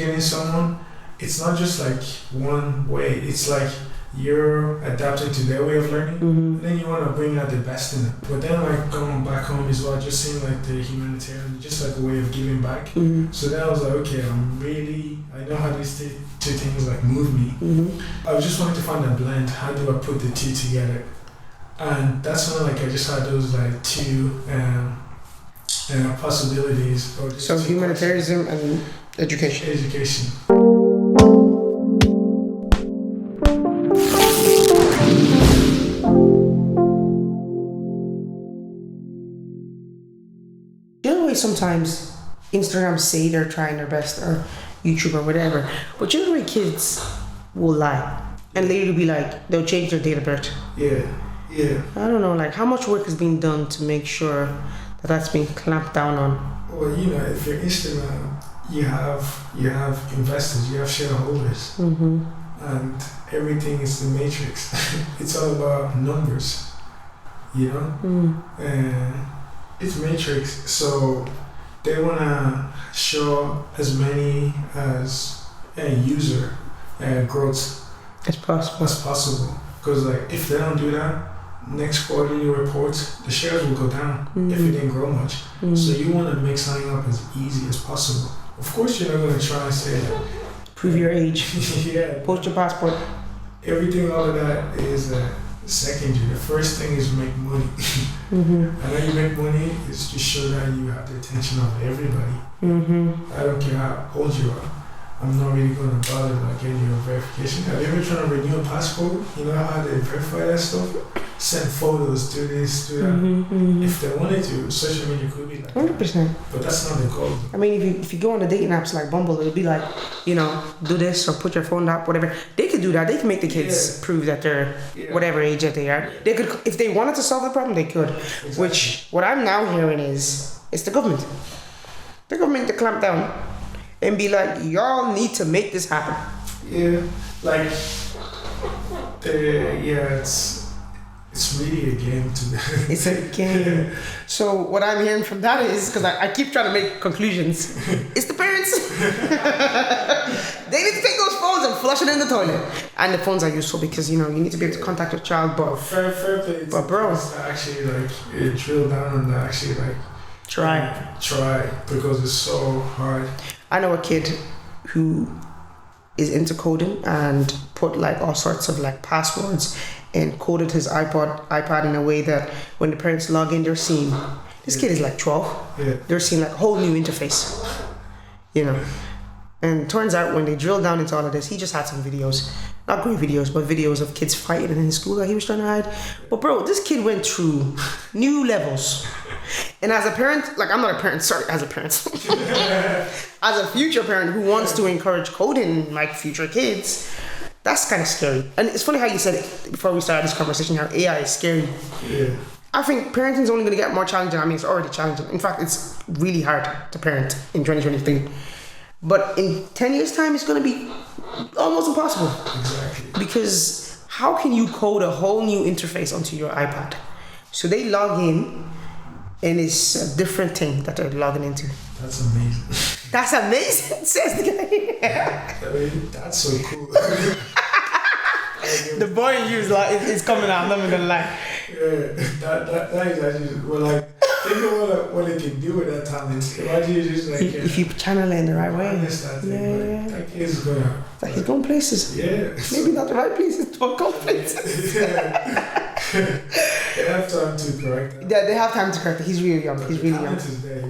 educating someone, it's not just like one way. It's like you're adapting to their way of learning, and then you want to bring out the best in them. But then like going back home as well, just seeing like the humanitarian, just like a way of giving back. So then I was like, okay, I know how these two things like move me. I was just wanting to find a blend. How do I put the two together? And that's when like I just had those like two possibilities. So humanitarianism and education. Sometimes Instagram say they're trying their best, or YouTube or whatever, but you know the way kids will lie and later be like they'll change their date of birth. Yeah. I don't know, like how much work is being done to make sure that that's being clamped down on. Well, you know, if you're Instagram, you have investors, you have shareholders, and everything is the matrix. It's all about numbers, you know. It's matrix, so they wanna show as many as user growth as possible. Because like if they don't do that, next quarterly report, the shares will go down if it didn't grow much. So you want to make signing up as easy as possible. Of course, you're not gonna try and say that. Prove your age. Yeah. Post your passport. Everything, all of that is secondary. The first thing is make money. And when you make money, it's to show that you have the attention of everybody. I don't care how old you are. I'm not really going to bother like getting your verification. Have you ever tried to renew a passport? You know how they verify that stuff? Send photos, do this, do that. If they wanted to, social media could be like 100%. But that's not the goal. I mean, if you go on the dating apps like Bumble, it'll be like, you know, do this or put your phone up, whatever. They could do that. They can make the kids prove that they're whatever age that they are. They could, if they wanted to solve the problem, they could. Exactly. Which, what I'm now hearing is, it's the government. The government to clamp down and be like, y'all need to make this happen. Yeah, like, it's really a game to me. It's a game. So what I'm hearing from that is, because I keep trying to make conclusions, it's the parents. They need to take those phones and flush it in the toilet. And the phones are useful because, you know, you need to be able to contact your child, but fair play. But bro, actually like drill down and actually like try because it's so hard. I know a kid who is into coding and put like all sorts of like passwords and coded his iPad in a way that when the parents log in, they're seeing, this kid is like 12, they're seeing like a whole new interface, you know. And turns out when they drill down into all of this, he just had some videos, not great videos, but videos of kids fighting in his school that he was trying to hide. But bro, this kid went through new levels. And as a parent, like I'm not a parent, sorry, as a parent, as a future parent who wants to encourage coding in my future kids, that's kind of scary. And it's funny how you said it before we started this conversation, how AI is scary. Yeah. I think parenting is only going to get more challenging. I mean, it's already challenging. In fact, it's really hard to parent in 2023. But in 10 years' time, it's going to be almost impossible. Exactly. Because how can you code a whole new interface onto your iPad? So they log in, and it's a different thing that they're logging into. That's amazing. That's amazing, says the guy. I mean, that's so cool. The boy in you is coming out, I'm not even gonna lie. Yeah, that is actually, well, like, think of what they can do with that talent. Imagine you just like... If you channel it in the right way. That kid is gonna... Like he's going places. Yeah. Maybe not the right places, but go places. They have time to correct that. Yeah, they have time to correct it. He's really young. He's really young.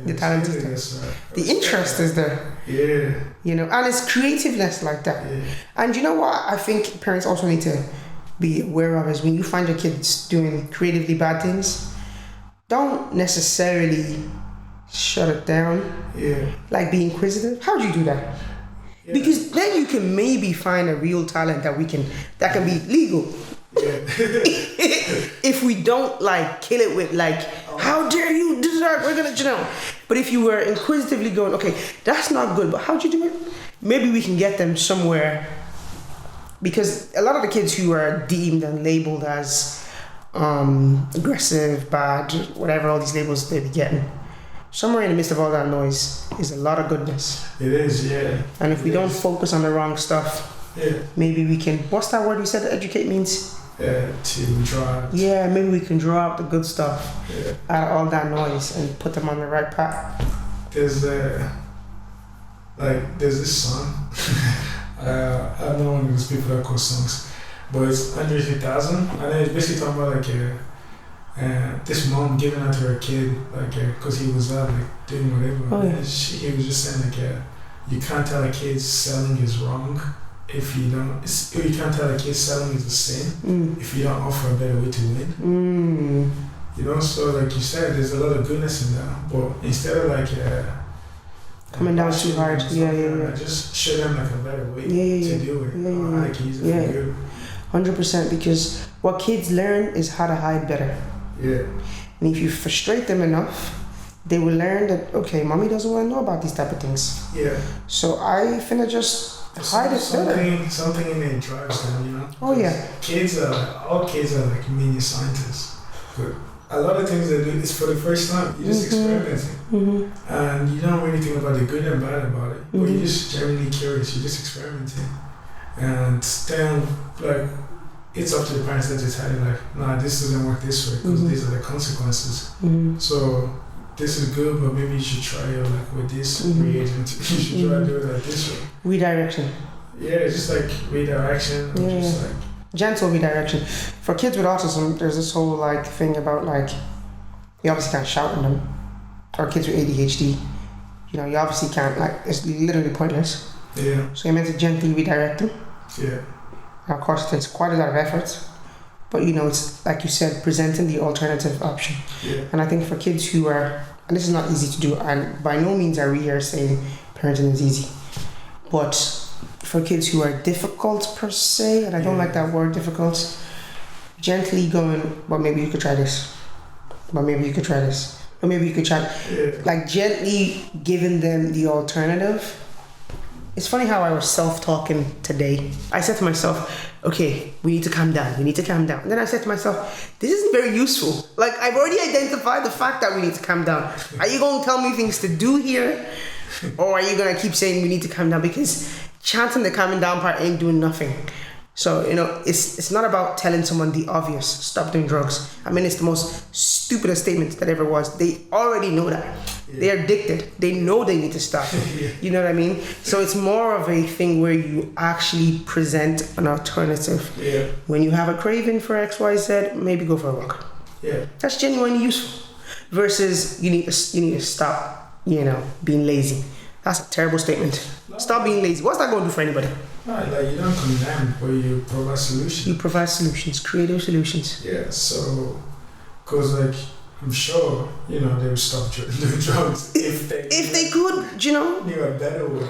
The talent is there. The interest is there. Yeah. You know, and it's creativeness like that. Yeah. And you know what I think parents also need to be aware of is when you find your kids doing creatively bad things, don't necessarily shut it down. Yeah. Like be inquisitive. How do you do that? Yeah. Because then you can maybe find a real talent that can be legal. Yeah. If we don't like kill it with like, how dare you do that? We're gonna, you know. But if you were inquisitively going, okay, that's not good, but how'd you do it? Maybe we can get them somewhere. Because a lot of the kids who are deemed and labeled as aggressive, bad, whatever, all these labels they be getting, somewhere in the midst of all that noise is a lot of goodness. It is, yeah. And if we don't focus on the wrong stuff, maybe we can. What's that word you said? Educate means. To draw out. Yeah, maybe we can draw out the good stuff out of all that noise and put them on the right path. There's this song. I'm not one of those people that quote songs, but it's Andre 3000, and it's basically talking about this mom giving out to her kid, because he was out doing whatever. Oh, yeah. And he was just saying you can't tell a kid selling is wrong if you don't. You can't tell a kid selling is a sin if you don't offer a better way to win. You know, so like you said, there's a lot of goodness in that, but instead of coming down too hard, just show them a better way to do it. How they can use it for good. 100%, because what kids learn is how to hide better. Yeah. And if you frustrate them enough, they will learn that, okay, mommy doesn't want to know about these type of things. Yeah. So I finna just hide it better. Something in there drives them, you know? Oh, yeah. All kids are like mini scientists. But a lot of things they do is for the first time. You're just experimenting. And you don't really think about the good and bad about it. But you're just genuinely curious. You're just experimenting. And then, it's up to the parents that decide, nah, this doesn't work this way because these are the consequences. So this is good, but maybe you should try it with this reagent. You should try to do it this way. Redirection. Yeah, it's just redirection. Just gentle redirection. For kids with autism, there's this whole thing about you obviously can't shout at them. Or kids with ADHD, you obviously can't, it's literally pointless. Yeah. So you're meant to gently redirect them. Yeah. And of course, it takes quite a lot of effort. But it's like you said, presenting the alternative option. Yeah. And I think for kids who are, and this is not easy to do, and by no means are we here saying parenting is easy. But for kids who are difficult per se, and I don't like that word difficult, gently going, well, maybe you could try this. But maybe you could try this. Or maybe you could try, gently giving them the alternative. It's funny how I was self-talking today. I said to myself, okay, we need to calm down. And then I said to myself, this isn't very useful. I've already identified the fact that we need to calm down. Are you going to tell me things to do here? Or are you going to keep saying we need to calm down? Because chanting the calming down part ain't doing nothing. So, it's not about telling someone the obvious, stop doing drugs. I mean, it's the most stupidest statement that ever was. They already know that. Yeah. They're addicted. They know they need to stop. You know what I mean? So it's more of a thing where you actually present an alternative. Yeah. When you have a craving for XYZ, maybe go for a walk. Yeah. That's genuinely useful. Versus you need to stop, being lazy. That's a terrible statement. Stop being lazy. What's that going to do for anybody? No, you don't condemn, but you provide solutions. You provide solutions, creative solutions. Yeah, so, because I'm sure, they would stop doing drugs if they could, knew a better way.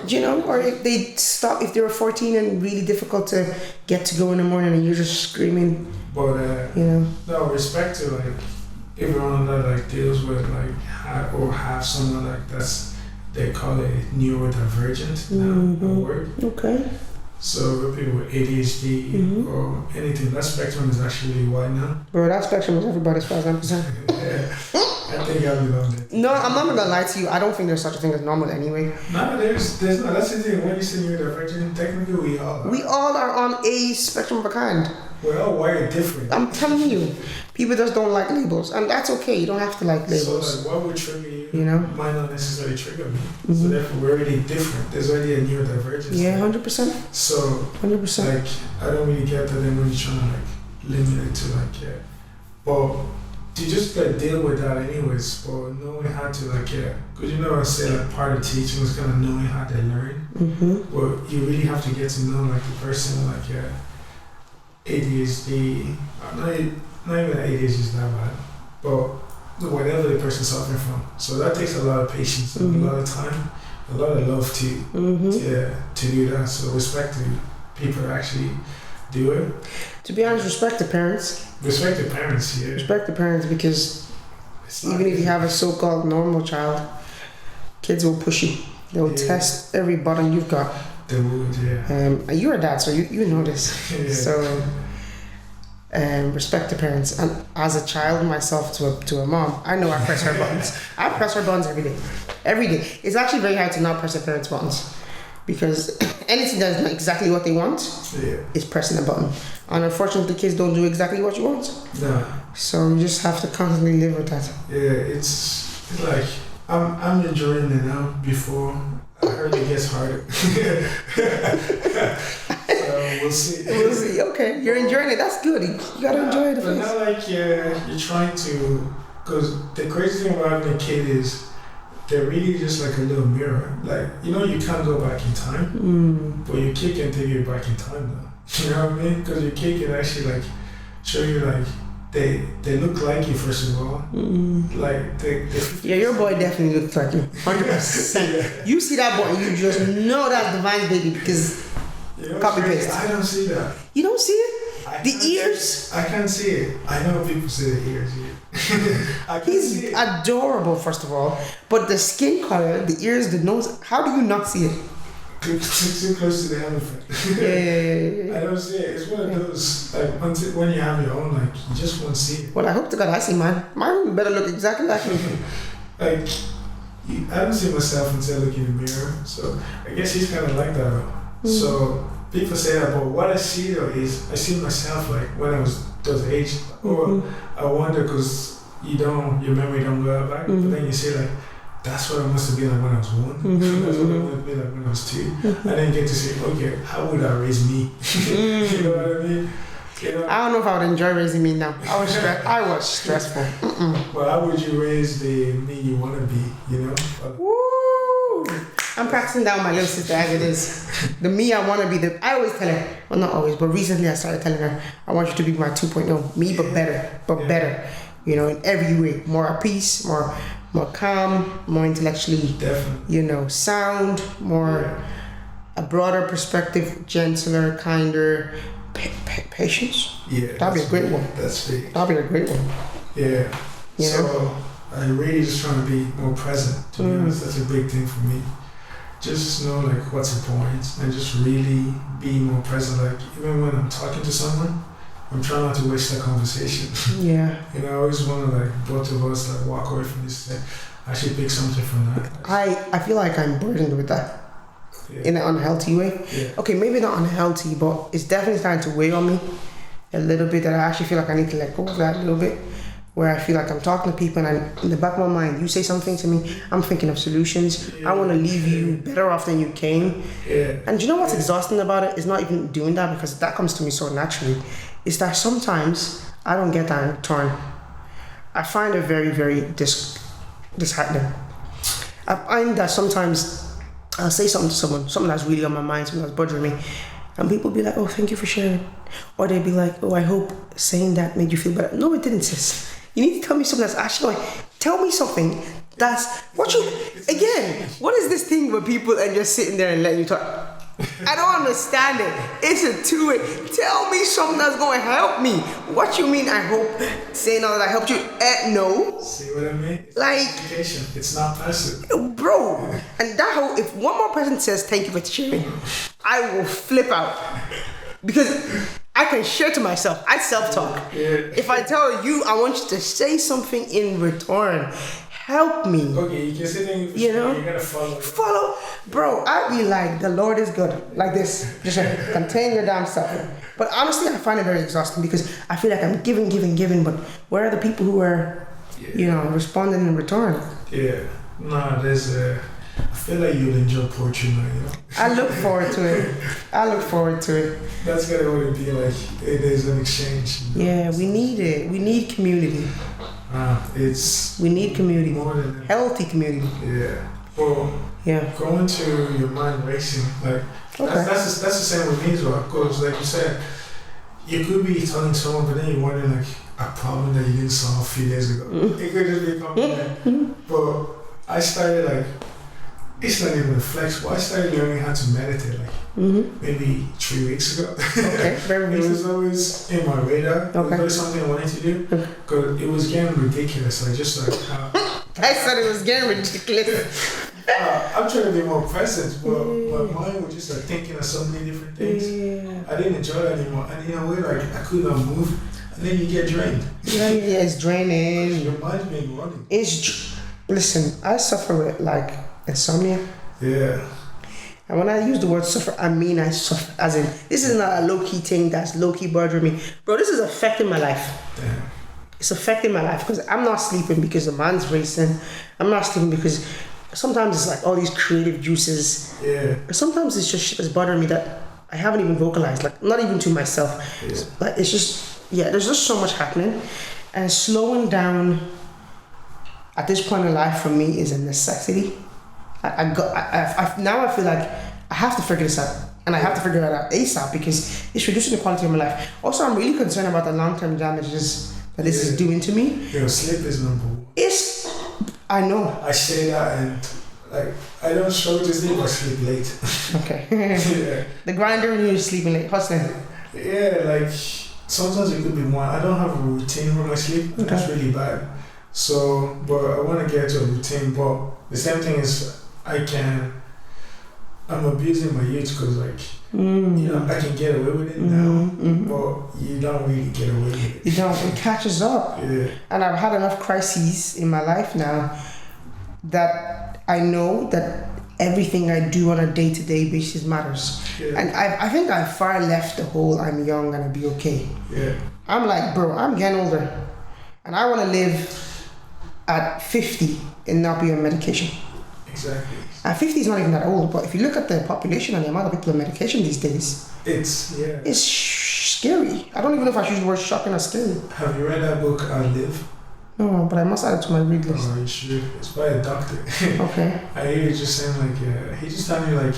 Or if they stop, if they were 14 and really difficult to get to go in the morning and you're just screaming. But, no, respect to everyone that deals with have someone that's, they call it neurodivergent now, a word. Okay. So people with ADHD or anything, that spectrum is actually wide now. Bro, that spectrum is everybody as far as I'm concerned. Yeah. I think I'll be on it. No, I'm not gonna lie to you. I don't think there's such a thing as normal anyway. No, there's not. That's the thing. When you say neurodivergent, technically we all are. We all are on a spectrum of a kind. We're all wired different. I'm telling you. People just don't like labels. And that's okay. You don't have to like labels. So what would trigger you? Might not necessarily trigger me. So therefore we're already different. There's already a neurodivergence. Yeah, 100%. So 100%. I don't really get that then when you're trying to limit it to but you just deal with that anyways, but knowing how to because I say part of teaching is kind of knowing how to learn. But you really have to get to know the person ADHD, not even ADHD is that bad, but whatever the person's suffering from. So that takes a lot of patience, a lot of time, a lot of love to do that. So respect to people who actually do it. To be honest, respect the parents. Respect the parents, yeah. Respect the parents because even if you have a so-called normal child, kids will push you. They'll test every button you've got. They would, yeah. And you're a dad, so you know this. Yeah. So respect the parents. And as a child myself to a mom, I know I press her buttons. I press her buttons every day. Every day. It's actually very hard to not press a parent's buttons. Because anything that's not exactly what they want is pressing a button. And unfortunately, kids don't do exactly what you want. No. So you just have to constantly live with that. Yeah, it's like I'm enjoying it now. Before I heard it gets harder. So we'll see. We'll see. Okay, you're enjoying it. That's good. You gotta enjoy it. But not like you're trying to. Because the crazy thing about having a kid is they're really just like a little mirror. Like, you know, you can't go back in time, but your kid can take you back in time though. You know what I mean? Because your kid can actually like show you like they look like you first of all. Like they yeah, your boy definitely looks like you, 100%. Yeah. You see that boy, you just know that's Divine's baby because copy paste. I don't see that. You don't see it? The ears? I can't see it. I know people say the ears. I can't He's see it. adorable, first of all, but the skin color, the ears, the nose. How do you not see it? Too close to the elephant. Yeah. I don't see it. It's one of those like when you have your own, like you just won't see it. Well, I hope to God I see mine. Mine better look exactly like me. Like I don't see myself until I look in the mirror. So I guess he's kind of like that. So people say that, but what I see though is I see myself like when I was those age, or I wonder because your memory don't go back, but then you say like. That's what I must have been like when I was 1. That's what I must have been like when I was 2. I didn't get to say, okay, how would I raise me? You know what I mean? You know? I don't know if I would enjoy raising me now. I was stressful. But how would you raise the me you want to be, you know? Woo! I'm practicing that with my little sister as it is. The me I want to be, I always tell her, well not always, but recently I started telling her, I want you to be my 2.0. Me, but better. You know, in every way. More at peace, more calm, more intellectually, you know, sound, more a broader perspective, gentler, kinder, patience. Yeah, that'd be a great one. That's big. That'd be a great one. Yeah. You so know? I really just trying to be more present. To be honest, that's a big thing for me. Just know like what's important and just really be more present. Like even when I'm talking to someone, I'm trying not to waste that conversation. Yeah. You know, I always want to like both of us like walk away from this and say, I should pick something from that. I feel like I'm burdened with that in an unhealthy way. Yeah. Okay, maybe not unhealthy, but it's definitely starting to weigh on me a little bit that I actually feel like I need to let go of that a little bit. Where I feel like I'm talking to people and in the back of my mind, you say something to me, I'm thinking of solutions. I want to leave you better off than you came. Yeah. And you know what's exhausting about it? It's not even doing that because that comes to me so naturally. It's that sometimes I don't get that in return. I find it very, very disheartening. I find that sometimes I'll say something to someone, something that's really on my mind, something that's bothering me, and people be like, oh, thank you for sharing. Or they'd be like, oh, I hope saying that made you feel better. No, it didn't, sis. You need to tell me something that's actually like, tell me something that's, what is this thing with people and just sitting there and letting you talk? I don't understand it. It's a two-way. Tell me something that's going to help me. What you mean, I hope, saying all that I helped you? No. See what I mean? Like, education. It's not passive. Bro, and that whole, if one more person says thank you for sharing, I will flip out. Because I can share to myself. I self-talk. Yeah. If I tell you, I want you to say something in return. Help me. Okay, you can say thank you for You know? You gotta follow. Follow. Bro, I'd be like, the Lord is good. Like this. Just like, contain your damn self. But honestly, I find it very exhausting because I feel like I'm giving, but where are the people who are, responding in return? Yeah. No, I feel like you'll enjoy poetry now, you know? I look forward to it. That's gotta really be like, it is an exchange. You know? Yeah, we need it. We need community. We need community. More than that. Healthy community. Yeah. Well, going to your mind racing, like, that's the same with me as well. Because, like you said, you could be telling someone, but then you're wondering, like, a problem that you didn't solve a few days ago. It could just be a problem. But I started, like, it's not even a flex, but I started learning how to meditate, like, maybe 3 weeks ago. Okay, very It good. was always in my radar. It was always something I wanted to do. Because it was getting ridiculous. Like, just like how... I said it was getting ridiculous. I'm trying to be more present, but my mind was just like thinking of so many different things. I didn't enjoy it anymore. And in a way, like, I could not move. and then you get drained. Yeah, it's draining. Your mind's been running. Listen, I suffer with like insomnia. Yeah. And when I use the word suffer, I mean I suffer. As in, this is not a low-key thing that's low-key bothering me. Bro, this is affecting my life. Damn. It's affecting my life because I'm not sleeping because the mind's racing. I'm not sleeping because sometimes it's like all these creative juices. Yeah. But sometimes it's just shit that's bothering me that I haven't even vocalized, like not even to myself. Yeah. Like it's just, there's just so much happening. And slowing down at this point in life for me is a necessity. Now I feel like I have to figure this out, and I have to figure it out ASAP because it's reducing the quality of my life. Also, I'm really concerned about the long-term damages that this is doing to me. Yo, sleep is number one. I know. I say that, and like I don't struggle to sleep, I sleep late. Okay. Yeah. The grinder when you're sleeping late, hustling. Yeah, like sometimes it could be more. I don't have a routine for my sleep, and that's really bad. So, but I want to get to a routine. But the same thing is, I'm abusing my youth because, like, I can get away with it now, but you don't really get away with it. You don't. It catches up. Yeah. And I've had enough crises in my life now that I know that everything I do on a day-to-day basis matters. Yeah. And I think I far left the whole I'm young and I'll be okay. Yeah. I'm like, bro, I'm getting older. And I want to live at 50 and not be on medication. Exactly. And 50 is not even that old, but if you look at the population and the amount of people on medication these days, it's scary. I don't even know if I should use the word shocking or scary. Have you read that book, I Live? No, but I must add it to my read list. Oh, you should. It's by a doctor. Okay. I hear you just saying, like, he just told me, like,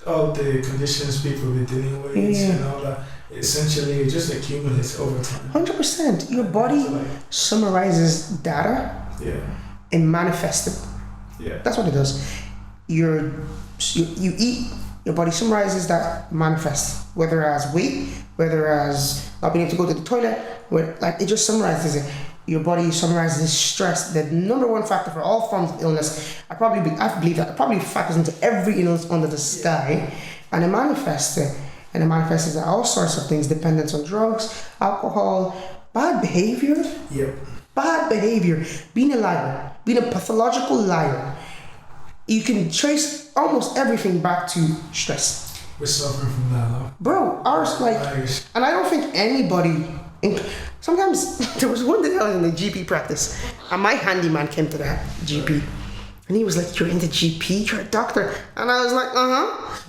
all the conditions people be dealing with and all that, essentially it just accumulates over time. 100%. Your body summarizes data and manifests it. Yeah. That's what it does. You eat, your body summarizes that, manifests, whether as weight, whether as not being able to go to the toilet, it just summarizes it. Your body summarizes stress, the number one factor for all forms of illness. I believe that it probably factors into every illness under the sky, and it manifests it. And it manifests as all sorts of things, dependence on drugs, alcohol, bad behavior. Yep. Bad behavior, being a liar, being a pathological liar. You can trace almost everything back to stress. We're suffering from that now. Bro, ours, like, and I don't think anybody, sometimes, there was one day I was in the GP practice, and my handyman came to that GP, and he was like, you're in the GP, you're a doctor. And I was like,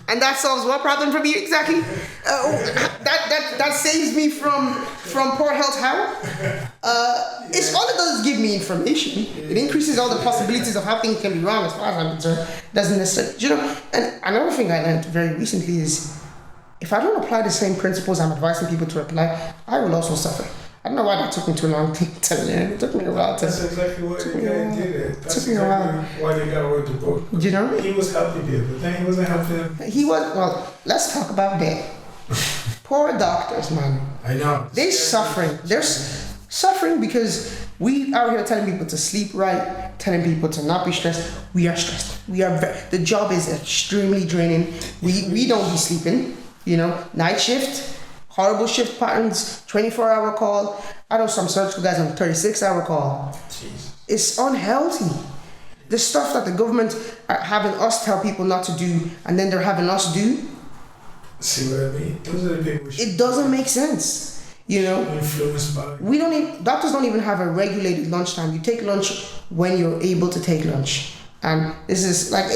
and that solves what problem for me exactly? That saves me from poor health. How? It's all it does is give me information. It increases all the possibilities of how things can be wrong as far as I'm concerned. Doesn't necessarily, and another thing I learned very recently is if I don't apply the same principles I'm advising people to apply, I will also suffer. I don't know why that took me too long to learn. It took me a while to. That's exactly why the guy did it. That's took me a while. Why the guy wrote the book. You know? He was helping people, but then he wasn't helping. He was, well, let's talk about that. Poor doctors, man. I know. They're suffering. They're suffering because we are here telling people to sleep right, telling people to not be stressed. We are stressed. The job is extremely draining. We don't be sleeping, night shift. Horrible shift patterns, 24-hour call. I know some surgical guys on 36-hour call. Jesus. It's unhealthy. The stuff that the government are having us tell people not to do, and then they're having us do. See what I mean? Those are the people. It doesn't make sense. Influenced by. Doctors don't even have a regulated lunchtime. You take lunch when you're able to take lunch, and this is like.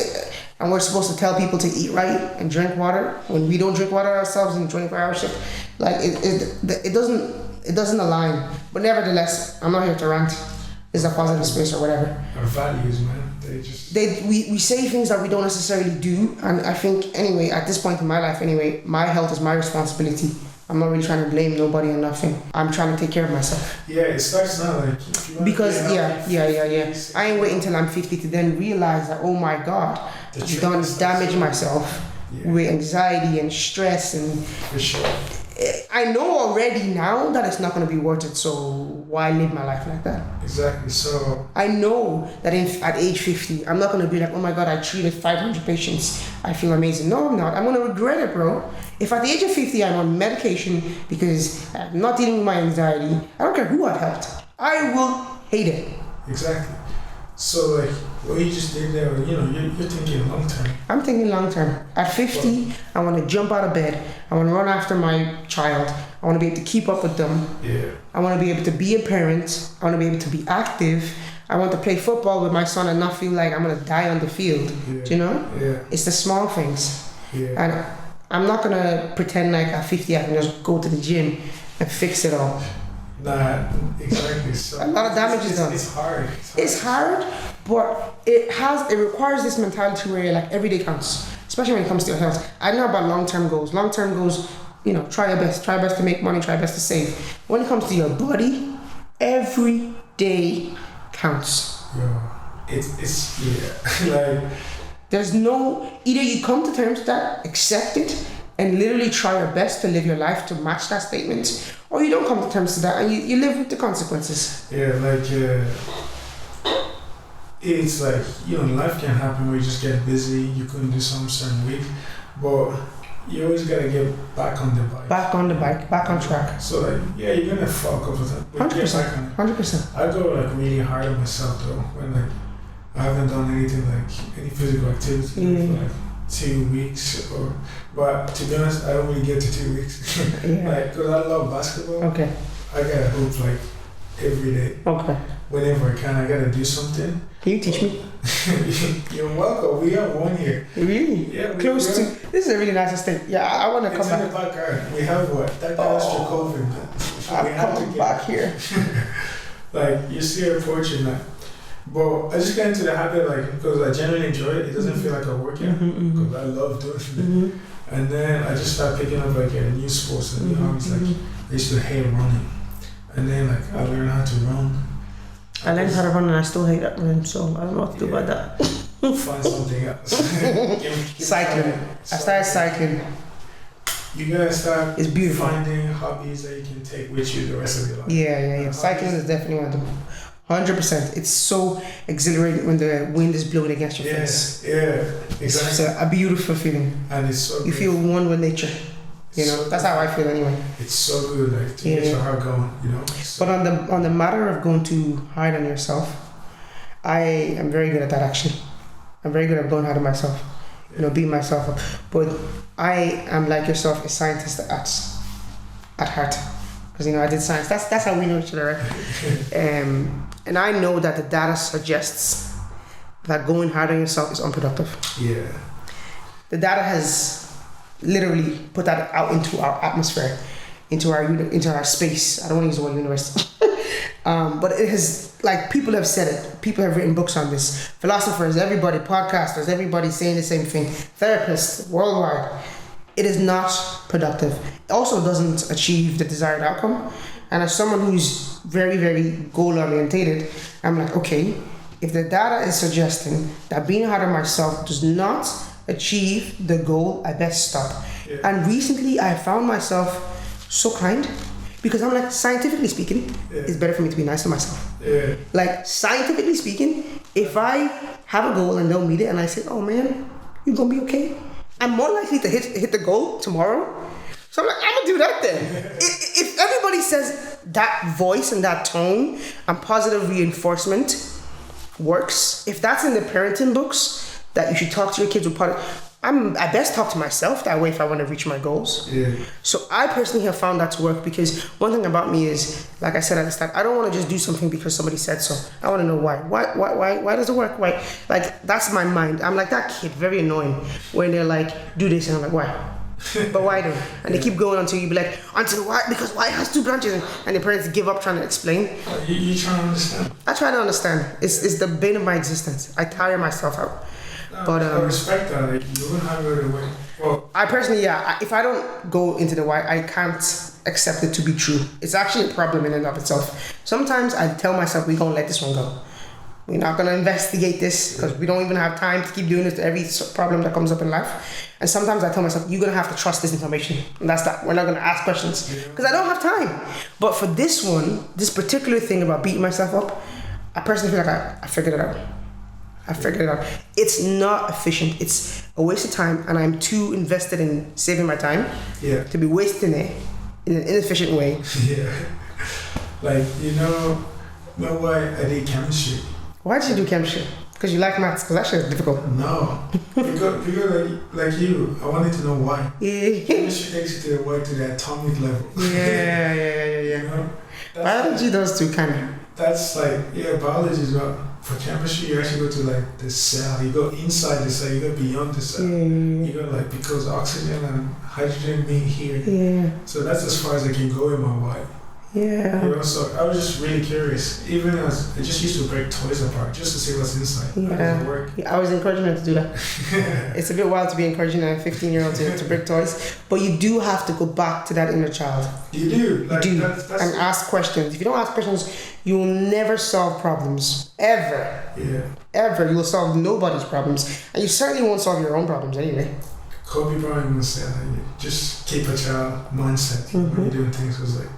And we're supposed to tell people to eat right and drink water when we don't drink water ourselves in a 24-hour shift. Like it doesn't align. But nevertheless, I'm not here to rant. It's a positive space or whatever. Our values, man. We say things that we don't necessarily do, and I think anyway at this point in my life anyway, my health is my responsibility. I'm not really trying to blame nobody or nothing. I'm trying to take care of myself. Yeah, it starts now, like because I ain't waiting till I'm 50 to then realize that oh my God, I've done damage myself with anxiety and stress and for sure. I know already now that it's not going to be worth it, so why live my life like that? Exactly. So I know that at age 50, I'm not going to be like, oh my God, I treated 500 patients. I feel amazing. No, I'm not. I'm going to regret it, bro. If at the age of 50, I'm on medication because I'm not dealing with my anxiety, I don't care who I've helped. I will hate it. Exactly. So like what you just did there, you know, you're thinking long term. I'm thinking long term. At 50, I want to jump out of bed. I want to run after my child. I want to be able to keep up with them. Yeah. I want to be able to be a parent. I want to be able to be active. I want to play football with my son and not feel like I'm going to die on the field. Yeah. Do you know? Yeah. It's the small things. Yeah. And I'm not going to pretend like at 50 I can just go to the gym and fix it all. Nah, exactly. So a lot of damage is done. It's hard. It's hard, but it requires this mentality where like every day counts, especially when it comes to your health. I know about long-term goals. Long-term goals, you know, try your best. Try your best to make money. Try your best to save. When it comes to your body, every day counts. Yeah. It's yeah. Like there's no, either you come to terms with that, accept it, and literally try your best to live your life to match that statement, or you don't come to terms with that and you live with the consequences. Yeah, like it's like, you know, life can happen where you just get busy, you couldn't do some certain week, but you always gotta get back on the bike. Back on the bike, back on track. So like, yeah, you're gonna fuck up with it. 100%. 100%. I go like really hard on myself though, when like I haven't done anything like any physical activity for like 2 weeks, but to be honest, I don't really get to 2 weeks. Like, cause I love basketball. Okay. I gotta hoop like every day. Okay. Whenever I can, I gotta do something. Can you teach me? You're welcome. We have one here. Really? Yeah. Close to. This is a really nice estate. Yeah, I want to come back. It's in the backyard. We have what? That guy's Jacob. I'll come back here. Like you see our portrait now. But I just got into the habit, like, because I genuinely enjoy it. It doesn't feel like a workout because I love doing it. And then I just started picking up like a new sports and new hobbies. Like I used to hate running, and then like I learned how to run. I learned how to run and I still hate that running, so I don't know what to do about that. Find something else. Cycling. I started cycling. You gotta start it's beautiful. Finding hobbies that you can take with you the rest of your life. Yeah. Cycling is definitely one of them. 100%. It's so exhilarating when the wind is blowing against your face. Yeah, exactly. It's a beautiful feeling. And it's so you good. feel one with nature. You know, so that's how I feel anyway. It's so good, like to get your heart going, you know. So. But on the matter of going too hard on yourself, I am very good at that actually. I'm very good at going hard on myself. You know, being myself up. But I am like yourself, a scientist at heart. Because, you know, I did science. That's how we know each other, right? And I know that the data suggests that going hard on yourself is unproductive. Yeah. The data has literally put that out into our atmosphere, into our space. I don't want to use the word universe. But it has, like, people have said it. People have written books on this. Philosophers, everybody, podcasters, everybody saying the same thing. Therapists, worldwide. It is not productive. It also doesn't achieve the desired outcome. And as someone who's very, very goal-orientated, I'm like, okay, if the data is suggesting that being hard on myself does not achieve the goal, I best stop. Yeah. And recently I found myself so kind because I'm like, scientifically speaking, it's better for me to be nice to myself. Yeah. Like, scientifically speaking, if I have a goal and don't meet it and I say, oh man, you're gonna be okay, I'm more likely to hit the goal tomorrow. So I'm like, I'm gonna do that then. If everybody says that voice and that tone and positive reinforcement works, if that's in the parenting books that you should talk to your kids with I best talk to myself that way if I want to reach my goals. Yeah. So I personally have found that to work because one thing about me is, like I said at the start, I don't want to just do something because somebody said so. I want to know why. Why does it work? Why? Like, that's my mind. I'm like that kid, very annoying, when they're like, do this, and I'm like, why? But why don't? And they keep going until you be like, until why? Because why has 2 branches? And the parents give up trying to explain. You trying to understand? I try to understand. It's the bane of my existence. I tire myself out. But I respect that. Like, you wouldn't have it away. Well, I personally, if I don't go into the why, I can't accept it to be true. It's actually a problem in and of itself. Sometimes I tell myself, we're gonna let this one go. We're not going to investigate this because we don't even have time to keep doing this to every problem that comes up in life. And sometimes I tell myself, you're going to have to trust this information. And that's that. We're not going to ask questions because I don't have time. But for this one, this particular thing about beating myself up, I personally feel like I figured it out. It's not efficient. It's a waste of time, and I'm too invested in saving my time to be wasting it in an inefficient way. Yeah. Like, why I did chemistry. Why did you do chemistry? Because you like maths? Because that shit is difficult. No. Because like you, I wanted to know why. Yeah. Chemistry takes you to the atomic level. Yeah. Biology does too, kind of. That's like, biology is about, for chemistry, you actually go to like the cell, you go inside the cell, you go beyond the cell. You go like, because oxygen and hydrogen being here. Yeah. So that's as far as I can go in my why. Yeah. So I was just really curious. Even as I just used to break toys apart just to see what's inside. How does it work? I was encouraging her to do that. It's a bit wild to be encouraging a 15-year-old to break toys, but you do have to go back to that inner child. You do. Like, you do. That's and ask questions. If you don't ask questions, you will never solve problems. Ever. Yeah. Ever. You will solve nobody's problems. And you certainly won't solve your own problems anyway. Kobe Bryant once said, just keep a child mindset when you're doing things. Because like,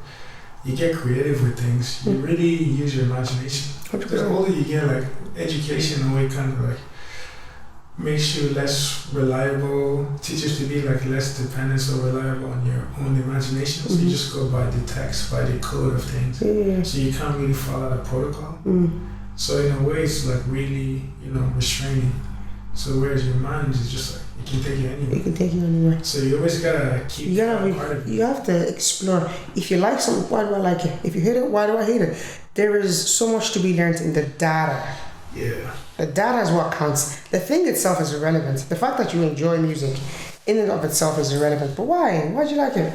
you get creative with things. You really use your imagination. 100%. The older you get, like, education in a way kind of like makes you less reliable, teaches to be like less dependent or reliable on your own imagination. So you just go by the text, by the code of things. So you can't really follow the protocol. So in a way, it's like really, restraining. So whereas your mind is just like, it can take you anywhere. It can take you anywhere. So you always gotta keep part of it. You have to explore. If you like something, why do I like it? If you hate it, why do I hate it? There is so much to be learned in the data. Yeah. The data is what counts. The thing itself is irrelevant. The fact that you enjoy music in and of itself is irrelevant. But why? Why do you like it?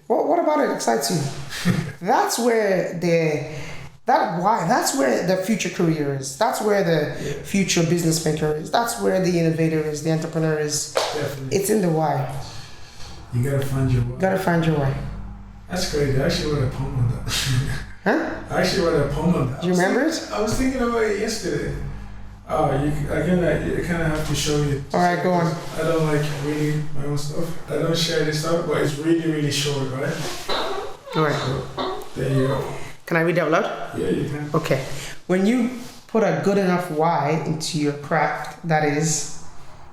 What about it excites you? That's where that's where the future career is. That's where the future business maker is. That's where the innovator is, the entrepreneur is. Definitely. It's in the why. You gotta find your why. That's crazy. I actually wrote a poem on that. Huh? I actually wrote a poem on that. Do you remember it? I was thinking about it yesterday. I kind of have to show you. Alright, go on. I don't like reading my own stuff. I don't share this stuff, but it's really, really short, right? Alright. So, there you go. Can I read out loud? Yeah, you can. Okay. When you put a good enough why into your craft, that is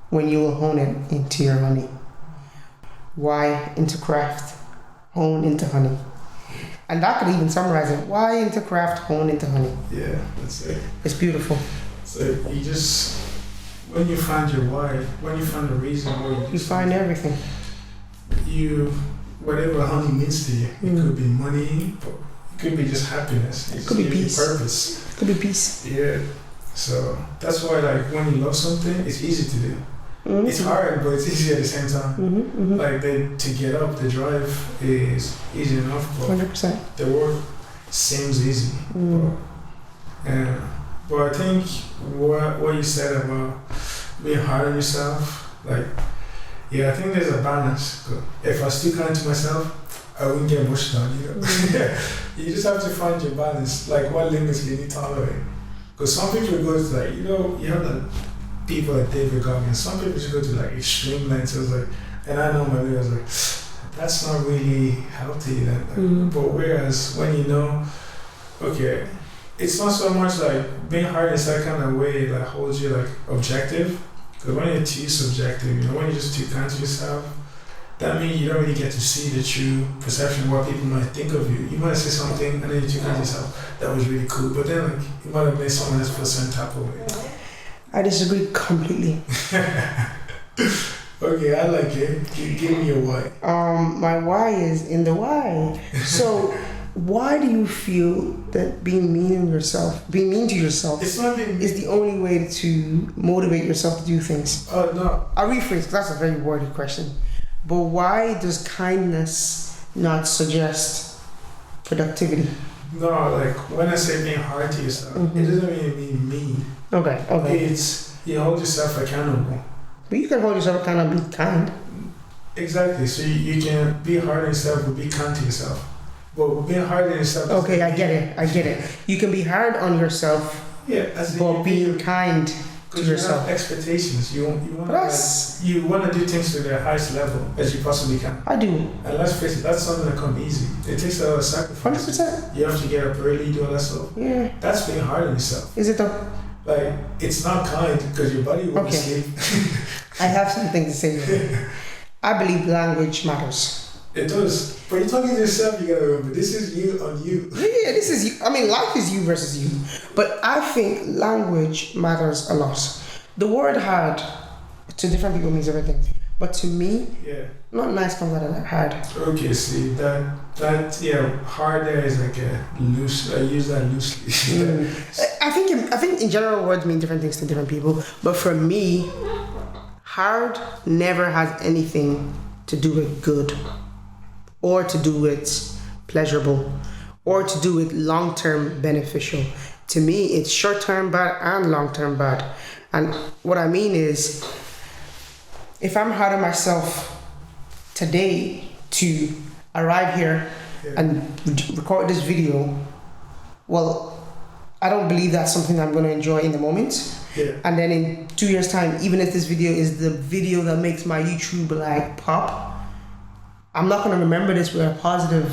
when you will hone it into your honey. Why into craft, hone into honey. And that could even summarize it. Why into craft, hone into honey. Yeah, that's it. It's beautiful. So you just, when you find your why, when you find the reason why you find everything. Whatever honey means to you, it could be money, but it could be just happiness. It could be peace. Purpose. It could be peace. Yeah. So that's why, like, when you love something, it's easy to do. It's hard, but it's easy at the same time. Like, to get up, the drive is easy enough, but 100%. the work seems easy. But I think what you said about being hard on yourself, like, I think there's a balance. If I was too kind to myself, I wouldn't get much done, You just have to find your balance, like what limits can you tolerate? Because some people go to like, you have the people like David Goggins, some people just go to like extreme lengths, and I know my way, I was like, that's not really healthy. But whereas when okay, it's not so much like being hard is that kind of way like holds you like objective. Because when you're too subjective, when you're just too kind to yourself, that means you don't really get to see the true perception of what people might think of you. You might say something and then you're too kind to yourself, that was really cool, but then like you might have made someone else feel a certain type of way. I disagree completely. Okay, I like it. Give me your why. My why is in the why. So why do you feel that being mean to yourself it's not being is the only way to motivate yourself to do things? No. I'll rephrase, because that's a very wordy question. But why does kindness not suggest productivity? No, like when I say being hard to yourself, it doesn't really mean mean. Okay. It's you hold yourself accountable. But you can hold yourself accountable and be kind. Exactly. So you can be hard on yourself but be kind to yourself. But being hard on yourself... Okay, I get it. You can be hard on yourself Yeah, as but being kind to because you yourself. have expectations. You want That's- you want to do things to the highest level as you possibly can. I do. And let's face it, that's something that comes easy. It takes a lot of sacrifice. 100%. You have to get up early, do all that stuff. Yeah. That's being hard on yourself. Is it though? Like, it's not kind because your body won't Okay. sleep. I have something to say here. I believe language matters. It does. But you're talking to yourself, you gotta remember, this is you on you. Yeah, this is you. I mean, life is you versus you. But I think language matters a lot. The word hard to different people means everything. But to me, Yeah. not nice comes out of that hard. Okay, see, hard there is like a loose, I use that loosely. I think in general words mean different things to different people. But for me, hard never has anything to do with good, or to do with pleasurable, or to do with long-term beneficial. To me, it's short-term bad and long-term bad. And what I mean is, if I'm hard on myself today to arrive here and record this video, well, I don't believe that's something I'm going to enjoy in the moment. Yeah. And then in 2 years' time, even if this video is the video that makes my YouTube like pop, I'm not going to remember this with a positive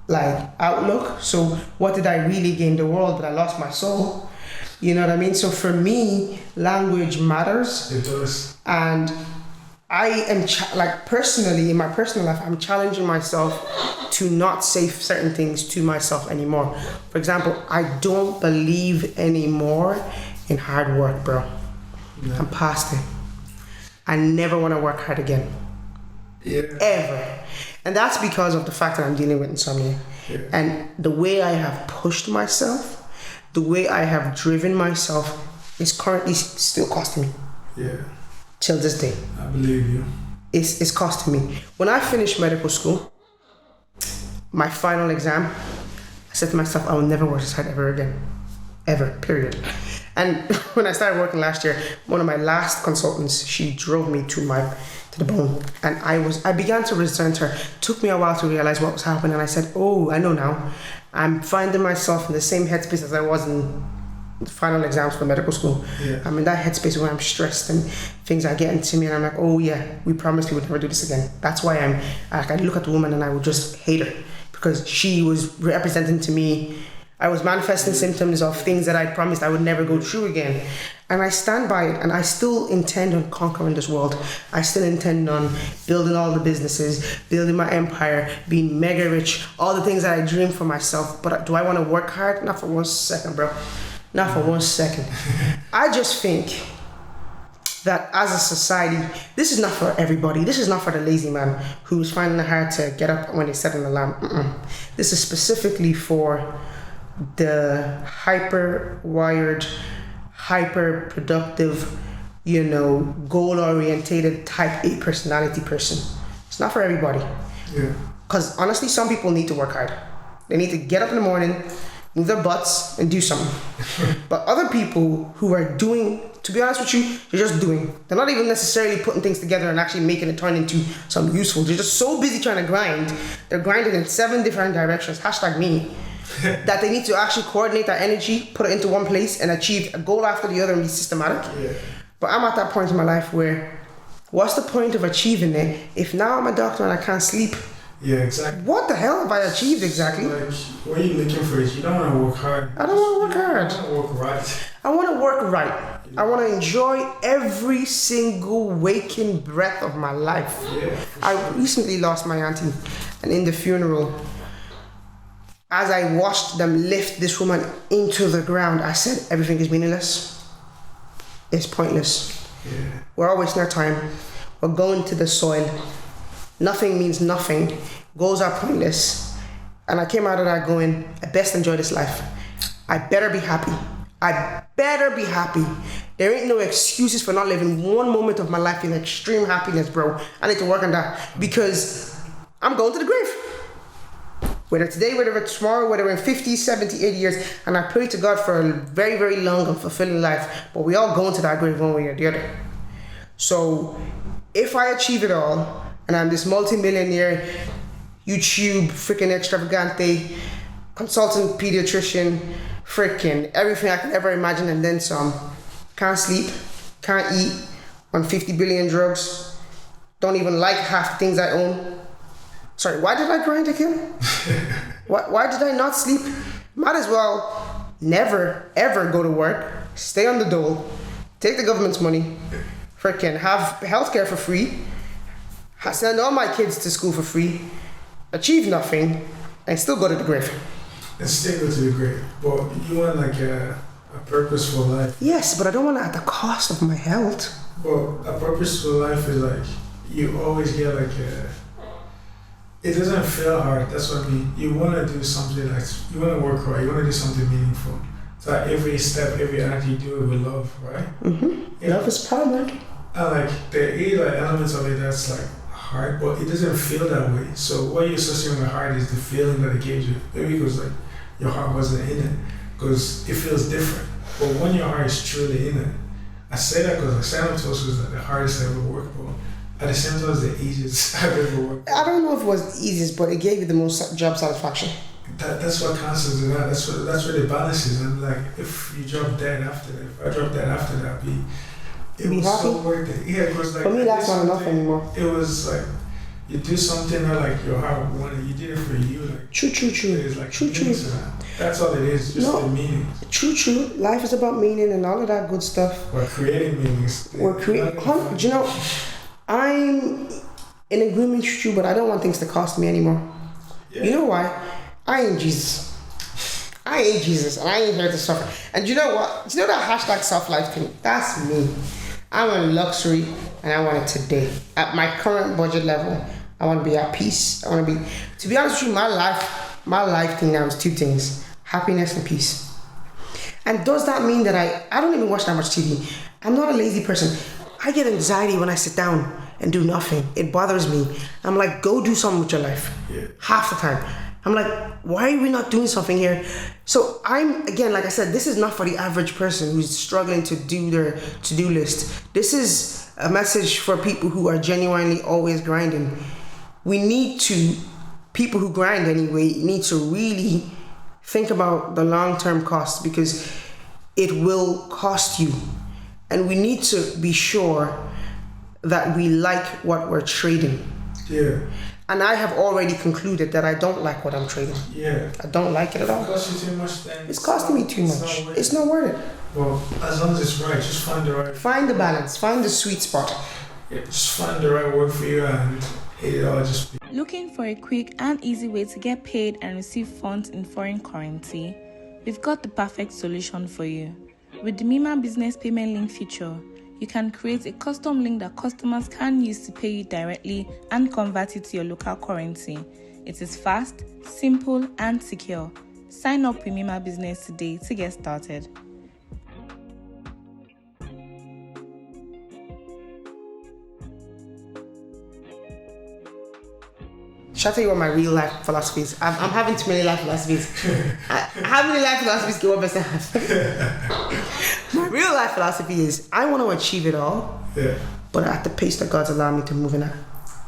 like outlook. So what did I really gain? The world, but I lost my soul. You know what I mean? So for me, language matters. It does. And I am personally, in my personal life, I'm challenging myself to not say certain things to myself anymore. For example, I don't believe anymore in hard work, bro. No. I'm past it. I never want to work hard again. Yeah. Ever. And that's because of the fact that I'm dealing with insomnia. Yeah. And the way I have pushed myself, the way I have driven myself is currently still costing me. Yeah. Till this day. I believe you. It's costing me. When I finished medical school, my final exam, I said to myself, I will never work this hard ever again. Ever, period. And when I started working last year, one of my last consultants, she drove me to the bone. And I began to resent her. It took me a while to realize what was happening. And I said, oh, I know now. I'm finding myself in the same headspace as I was in the final exams for medical school. Yeah. I'm in that headspace where I'm stressed and things are getting to me, and I'm like, oh yeah, we promised we would never do this again. That's why I look at the woman and I would just hate her, because she was representing to me, I was manifesting symptoms of things that I promised I would never go through again. And I stand by it, and I still intend on conquering this world. I still intend on building all the businesses, building my empire, being mega rich, all the things that I dream for myself. But do I want to work hard? Not for 1 second, bro. Not for 1 second. I just think that as a society, this is not for everybody. This is not for the lazy man who's finding it hard to get up when they set an alarm. This is specifically for the hyper-wired, hyper-productive, goal-orientated type A personality person. It's not for everybody. Yeah. Because honestly, some people need to work hard. They need to get up in the morning, move their butts, and do something. But other people who are doing, to be honest with you, they're just doing. They're not even necessarily putting things together and actually making it turn into something useful. They're just so busy trying to grind. They're grinding in 7 different directions, #me, that they need to actually coordinate that energy, put it into one place, and achieve a goal after the other and be systematic. Yeah. But I'm at that point in my life where, what's the point of achieving it if now I'm a doctor and I can't sleep? Yeah, exactly. What the hell have I achieved exactly? Like, what are you looking for? You don't want to work hard. I don't want to work hard. You want to work right. I want to work right. I want to enjoy every single waking breath of my life. Yeah. I recently lost my auntie, and in the funeral, as I watched them lift this woman into the ground, I said, everything is meaningless. It's pointless. Yeah. We're all wasting our time. We're going to the soil. Nothing means nothing. Goals are pointless. And I came out of that going, I best enjoy this life. I better be happy. I better be happy. There ain't no excuses for not living one moment of my life in extreme happiness, bro. I need to work on that, because I'm going to the grave. Whether today, whether tomorrow, whether in 50, 70, 80 years. And I pray to God for a very, very long and fulfilling life. But we all go into that grave one way or the other. So if I achieve it all, and I'm this multi-millionaire, YouTube freaking extravagante, consultant pediatrician, freaking everything I could ever imagine and then some. Can't sleep, can't eat, on 50 billion drugs, don't even like half the things I own. Sorry, why did I grind again? why did I not sleep? Might as well never ever go to work, stay on the dole, take the government's money, freaking have healthcare for free, send all my kids to school for free, achieve nothing, and still go to the grave. And still go to the grave. But you want like a purposeful life. Yes, but I don't want it at the cost of my health. Well, a purposeful life is like, you always get like it doesn't feel hard, that's what I mean. You want to do something like, you want to work hard, you want to do something meaningful. So every step, every act you do it with love, right? Mm-hmm. Yeah. Love is paramount. And like, there are like elements of it that's like hard, but it doesn't feel that way. So what you associate with heart is the feeling that it gives you. Maybe because like, your heart wasn't in it, because it feels different. But when your heart is truly in it, I say that because like stand-up toast is like the hardest I ever worked for. At the same time, it's the easiest I've ever worked for. I don't know if it was the easiest, but it gave you the most job satisfaction. That's what counts as that. That's where the balance is. And like, if you drop dead after that, if I drop dead after that, it was happy? so worth it. Yeah, because like, for me, that's not enough anymore. It was like, you do something that like your heart wanted, you did it for you. Like, True. There's like True. meaning to that. That's all it is, just the meaning. True. Life is about meaning and all of that good stuff. We're creating meanings. We're creating. Do you know, I'm in agreement with you, but I don't want things to cost me anymore. Yeah. You know why? I ain't Jesus. And I ain't here to suffer. And you know what? Do you know that hashtag self-life thing? That's me. I want luxury and I want it today. At my current budget level, I want to be at peace. I want to be, to be honest with you, my life thing now is two things: happiness and peace. And does that mean that I don't even watch that much TV? I'm not a lazy person. I get anxiety when I sit down and do nothing. It bothers me. I'm like, go do something with your life. Yeah. Half the time. I'm like, why are we not doing something here? So I'm, again, like I said, this is not for the average person who's struggling to do their to-do list. This is a message for people who are genuinely always grinding. People who grind anyway, need to really think about the long-term cost, because it will cost you. And we need to be sure that we like what we're trading. Yeah. And I have already concluded that I don't like what I'm trading. Yeah. I don't like it at all. It costs you too much then. It's costing me too much. It's not worth it. Well, as long as it's right, just find the right. Find the balance. Find the sweet spot. Yeah, just find the right work for you and it all just be. Looking for a quick and easy way to get paid and receive funds in foreign currency? We've got the perfect solution for you. With the Mima business payment link feature, you can create a custom link that customers can use to pay you directly and convert it to your local currency. It is fast, simple, and secure. Sign up with Mima Business today to get started. Shall I tell you what my real life philosophy is? I'm having too many life philosophies. How many life philosophies can one person have? My real life philosophy is I want to achieve it all, but at the pace that God's allowed me to move in at.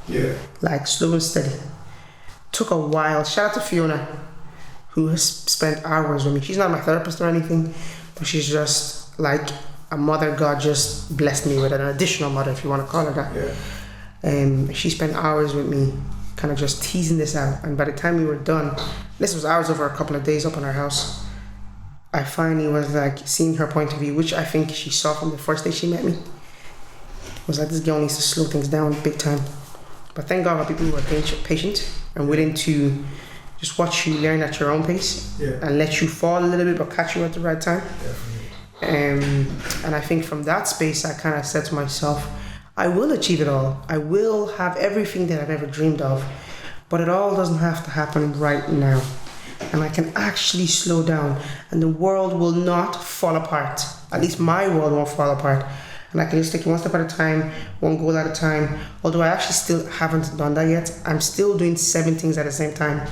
Yeah. Like slow and steady. Took a while. Shout out to Fiona, who has spent hours with me. She's not my therapist or anything, but she's just like a mother God just blessed me with, an additional mother, if you want to call her that. Yeah. She spent hours with me, kind of just teasing this out, and by the time we were done, this was hours over a couple of days up in our house, I finally was like seeing her point of view, which I think she saw from the first day she met me. Was like, this girl needs to slow things down big time. But thank God for people who are patient and willing to just watch you learn at your own pace, and let you fall a little bit but catch you at the right time. And I think from that space I kind of said to myself, I will achieve it all. I will have everything that I've ever dreamed of, but it all doesn't have to happen right now. And I can actually slow down and the world will not fall apart. At least my world won't fall apart. And I can just take it one step at a time, one goal at a time. Although I actually still haven't done that yet. I'm still doing 7 things at the same time.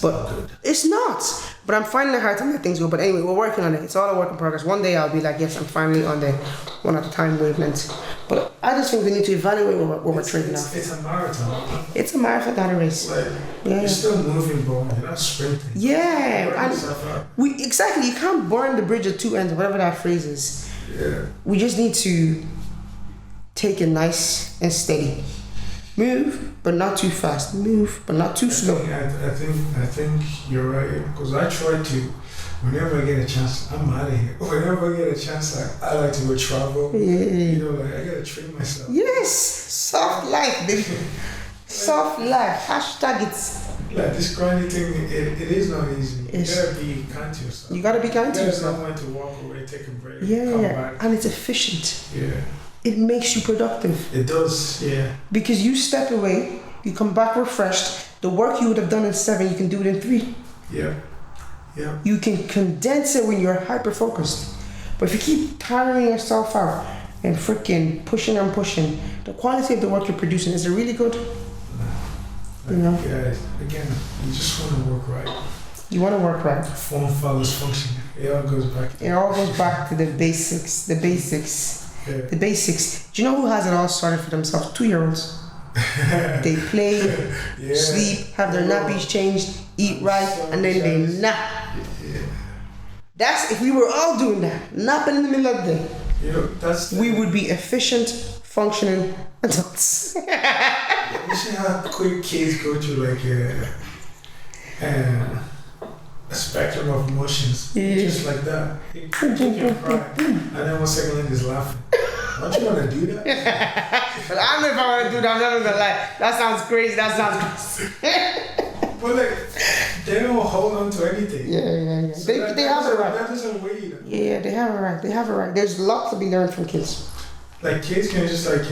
But it's not. But I'm finding it hard to let things go. But anyway, we're working on it. It's all a work in progress. One day I'll be like, yes, I'm finally on the one at a time wavelength. But I just think we need to evaluate what we're trading off. It's a marathon. It's a marathon, not a race. Like, you're still moving, bro. You're not sprinting. Yeah. Exactly. You can't burn the bridge at two ends, whatever that phrase is. Yeah. We just need to take it nice and steady. Move, but not too fast. Move, but not too slow. I think you're right. Because I try to, whenever I get a chance, I'm out of here. Whenever I get a chance, I like to go travel. Yeah. You know, like I gotta treat myself. Yes, soft life, baby. Soft life. Hashtag it. Like this grinding thing, it is not easy. Yes. You gotta be kind to yourself. You gotta be kind to yourself. You gotta know when to walk away, take a break, Yeah, come back. and it's efficient. Yeah. It makes you productive. It does, yeah. Because you step away, you come back refreshed. The work you would have done in 7, you can do it in 3. Yeah. Yeah. You can condense it when you're hyper focused. But if you keep tiring yourself out and freaking pushing and pushing, the quality of the work you're producing is it really good? You know? Yeah, again, you just want to work right. You want to work right. Form follows function. It all goes back. It all goes back to the basics. The basics. Yeah. The basics. Do you know who has it all started for themselves? 2-year-olds. They play, Yeah. sleep, have their nappies changed, eat right, and then they nap. Yeah. That's if we were all doing that, napping in the middle of the day. You know, that's We would be efficient, functioning adults. You see how quick kids go through like a spectrum of emotions, just like that. You can cry, and then 1 second later, he's laughing. Don't you want to do that? But I don't know if I want to do that. I'm not gonna lie. That sounds crazy. But like, they don't hold on to anything. Yeah. So They have it right. That doesn't weigh you. Yeah, they have it right. They have it right. There's lots to be learned from kids. Like kids can just like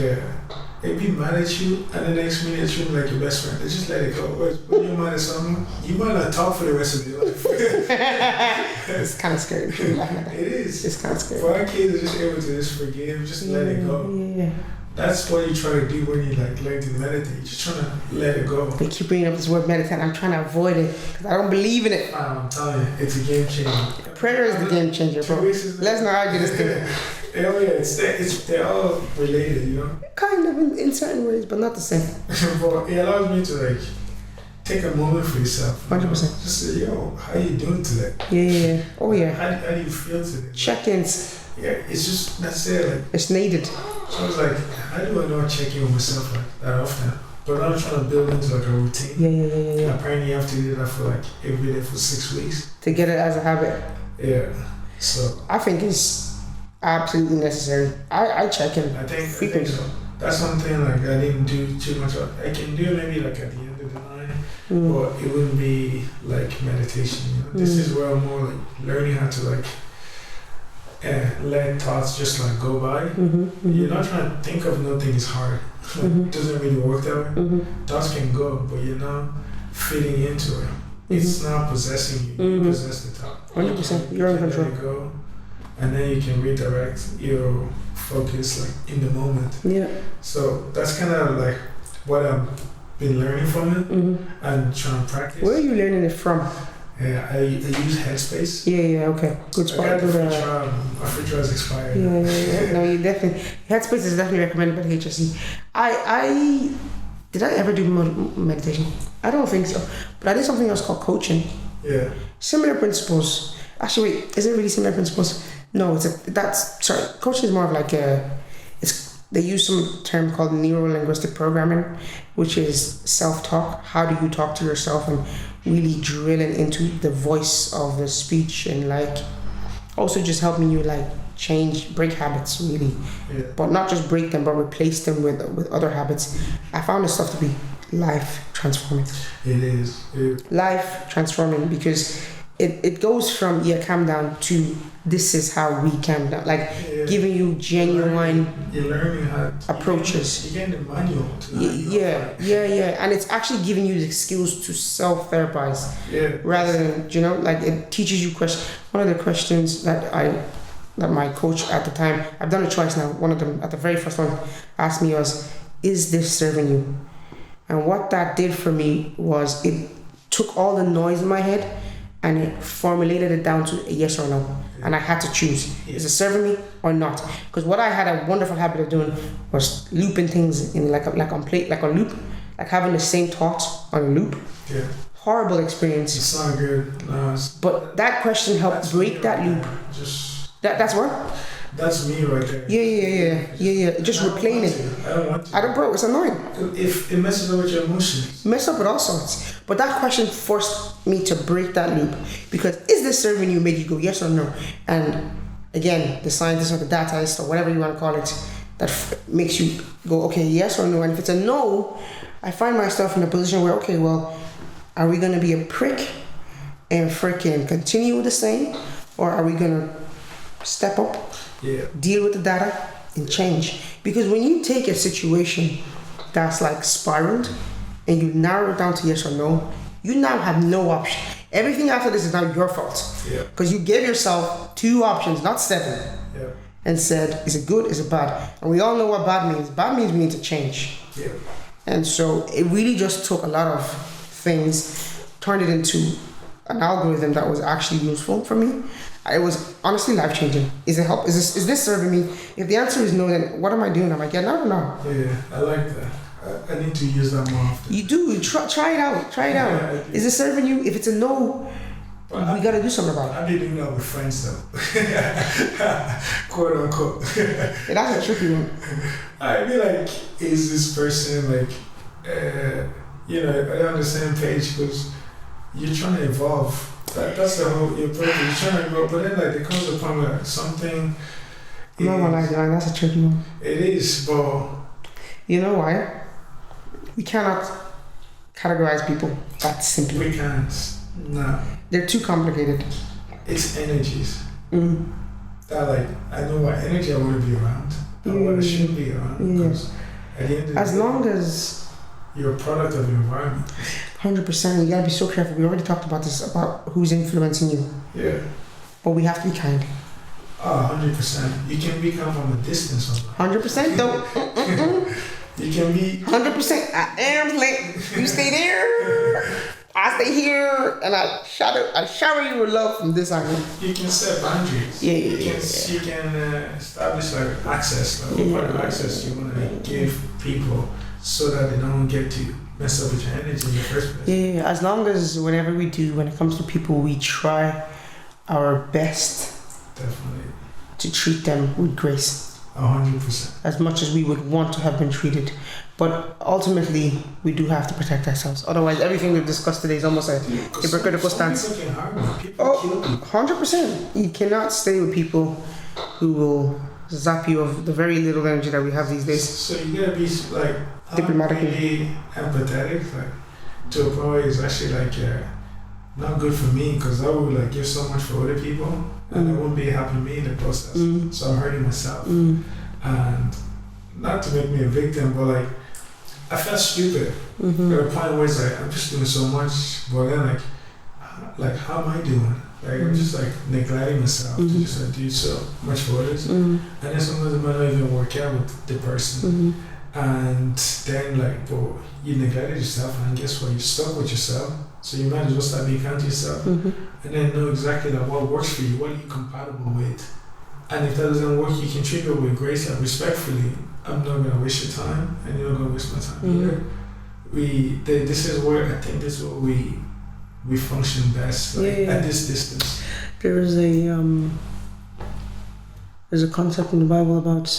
they be mad at you, and the next minute treat you like your best friend. They just let it go. But when you're mad at someone, you might not talk for the rest of your life. It's kind of scary. It is. It's kind of scary. For our kids, are just able to just forgive, just let it go. Yeah. That's what you try to do when you like learn to meditate. You're just trying to let it go. They keep bringing up this word meditate. I'm trying to avoid it because I don't believe in it. I'm telling you, it's a game changer. Prayer is the game changer, bro. Let's not argue this thing. Oh yeah, they're all related, you know. Kind of in certain ways, but not the same. But it allows me to like take a moment for yourself. 100%. Just say, yo, how you doing today? Yeah. Oh yeah. How do you feel today? Check-ins. Yeah, it's just that's it. Like, It's needed. so I was like, how do I not check in with myself like that often? But I'm trying to build into like a routine. Yeah. Apparently, you have to do that for like every day for 6 weeks. To get it as a habit. Yeah. So I think it's absolutely necessary. I check in I think frequently. so. That's something like I didn't do too much of. I can do maybe like at the end of the night, but it wouldn't be like meditation. You know? This is where I'm more like learning how to like let thoughts just like go by. You're not trying to think of nothing is hard. It doesn't really work that way. Thoughts can go, but you're not fitting into it. It's not possessing you. You possess the thought. 100%. You're in Let control. it go, and then you can redirect your focus like in the moment. Yeah. So that's kind of like what I've been learning from it and trying to practice. Where are you learning it from? Yeah, I use Headspace. Yeah, okay. Good I spot. got the Good, free trial. My free trial is expired. Yeah. No, you definitely. Headspace is definitely recommended by the HSE. Did I ever do meditation? I don't think so. But I did something else called coaching. Yeah. Similar principles. Actually, wait, is it really similar principles? No, coaching is more of like they use some term called Neurolinguistic programming, which is self-talk. How do you talk to yourself and really drilling into the voice of the speech and like also just helping you like break habits really. Yeah. But not just break them, but replace them with other habits. I found this stuff to be life transforming. It is. Life transforming because it goes from calm down to this is how we calm down, like giving you genuine you're learning how approaches. You're getting the manual to Yeah, and it's actually giving you the skills to self-therapize rather than like it teaches you questions. One of the questions that my coach at the time, I've done it twice now, one of them at the very first one asked me was, is this serving you? And what that did for me was it took all the noise in my head and it formulated it down to a yes or no. And I had to choose, is it serving me or not? Because what I had a wonderful habit of doing was looping things in like a loop, like having the same thoughts on a loop. Yeah. Horrible experience. It's not good. No, but that question helped break that loop. That's what? That's me right there. Yeah. Just replaying it. I don't want to. Bro, it's annoying. If it messes up with your emotions. Mess up with all sorts. But that question forced me to break that loop. Because is this serving you? Made you go yes or no? And again, the scientist or the dataist or whatever you want to call it, that makes you go, okay, yes or no. And if it's a no, I find myself in a position where, okay, well, are we going to be a prick and freaking continue the same? Or are we going to step up, deal with the data, and change? Because when you take a situation that's like spiraled and you narrow it down to yes or no, you now have no option. Everything after this is now your fault. Because you gave yourself 2 options, not 7, and said, is it good, is it bad? And we all know what bad means. Bad means we need to change. And so it really just took a lot of things, turned it into an algorithm that was actually useful for me. It was honestly life-changing. Is it help? Is this serving me? If the answer is no, then what am I doing? Am I getting out or not? Yeah, I like that. I need to use that more often. You do. Try it out. Try it out. Is it serving you? If it's a no, we got to do something about it. I've been doing that with friends though. Quote unquote. That's a tricky one. I'd be like, is this person like, are they on the same page? Because you're trying to evolve. That's the whole, you're trying to evolve. But then like there comes a point where something that's a tricky one. It is, but you know why? We cannot categorize people that simply. We can't. No. They're too complicated. It's energies. That like, I know what energy I want to be around. And what I should be around. Because at the end of the day, long as you're a product of your environment. 100%. You gotta be so careful. We already talked about this, about who's influencing you. Yeah. But we have to be kind. 100%. You can become from a distance. 100% though. You can be 100%. I am late. You stay there. I stay here, and I shower you with love from this angle. You can set boundaries. You can establish like access. Like what part of access you want to give people so that they don't get to mess up with your energy in the first place. Yeah. As long as whenever we do, when it comes to people, we try our best. Definitely. To treat them with grace. 100%. As much as we would want to have been treated. But ultimately, we do have to protect ourselves. Otherwise, everything we've discussed today is almost a hypocritical stance. People can harm you. People kill people. 100%. You cannot stay with people who will zap you of the very little energy that we have these days. So you gotta be like diplomatically really empathetic, like to a point where it's actually like not good for me, because I would like give so much for other people and I won't be happy me in the process. So I'm hurting myself. And not to make me a victim, but like I felt stupid at a point where it's like I'm just doing so much, but then like how am I doing? Like I'm just like neglecting myself to just like do so much for others, and then sometimes it might not even work out with the person, and then like, well, you neglected yourself, and guess what? You're stuck with yourself. So you might as well start being kind to yourself, and then know exactly like what works for you, what are you compatible with, and if that doesn't work, you can treat it with grace and respectfully. I'm not gonna waste your time, and you're not gonna waste my time either. This is where I think this is where we function best, like at this distance. There is there's a concept in the Bible about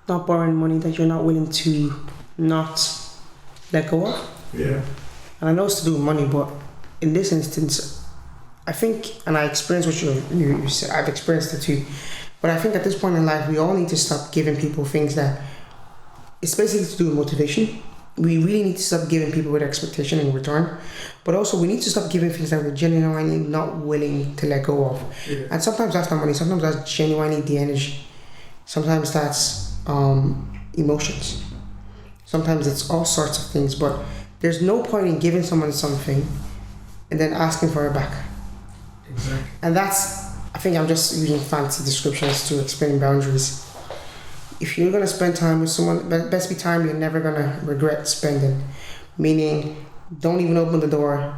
not borrowing money that you're not willing to not let go of. Yeah. And I know it's to do with money, but in this instance, I think, and I experienced what you said, I've experienced it too, but I think at this point in life, we all need to stop giving people things that, it's basically to do with motivation. We really need to stop giving people with expectation in return, but also we need to stop giving things that we're genuinely not willing to let go of. Yeah. And sometimes that's not money, sometimes that's genuinely the energy. Sometimes that's emotions. Sometimes it's all sorts of things, but there's no point in giving someone something and then asking for it back. Exactly. And that's, I think I'm just using fancy descriptions to explain boundaries. If you're going to spend time with someone, best be time you're never going to regret spending. Meaning, don't even open the door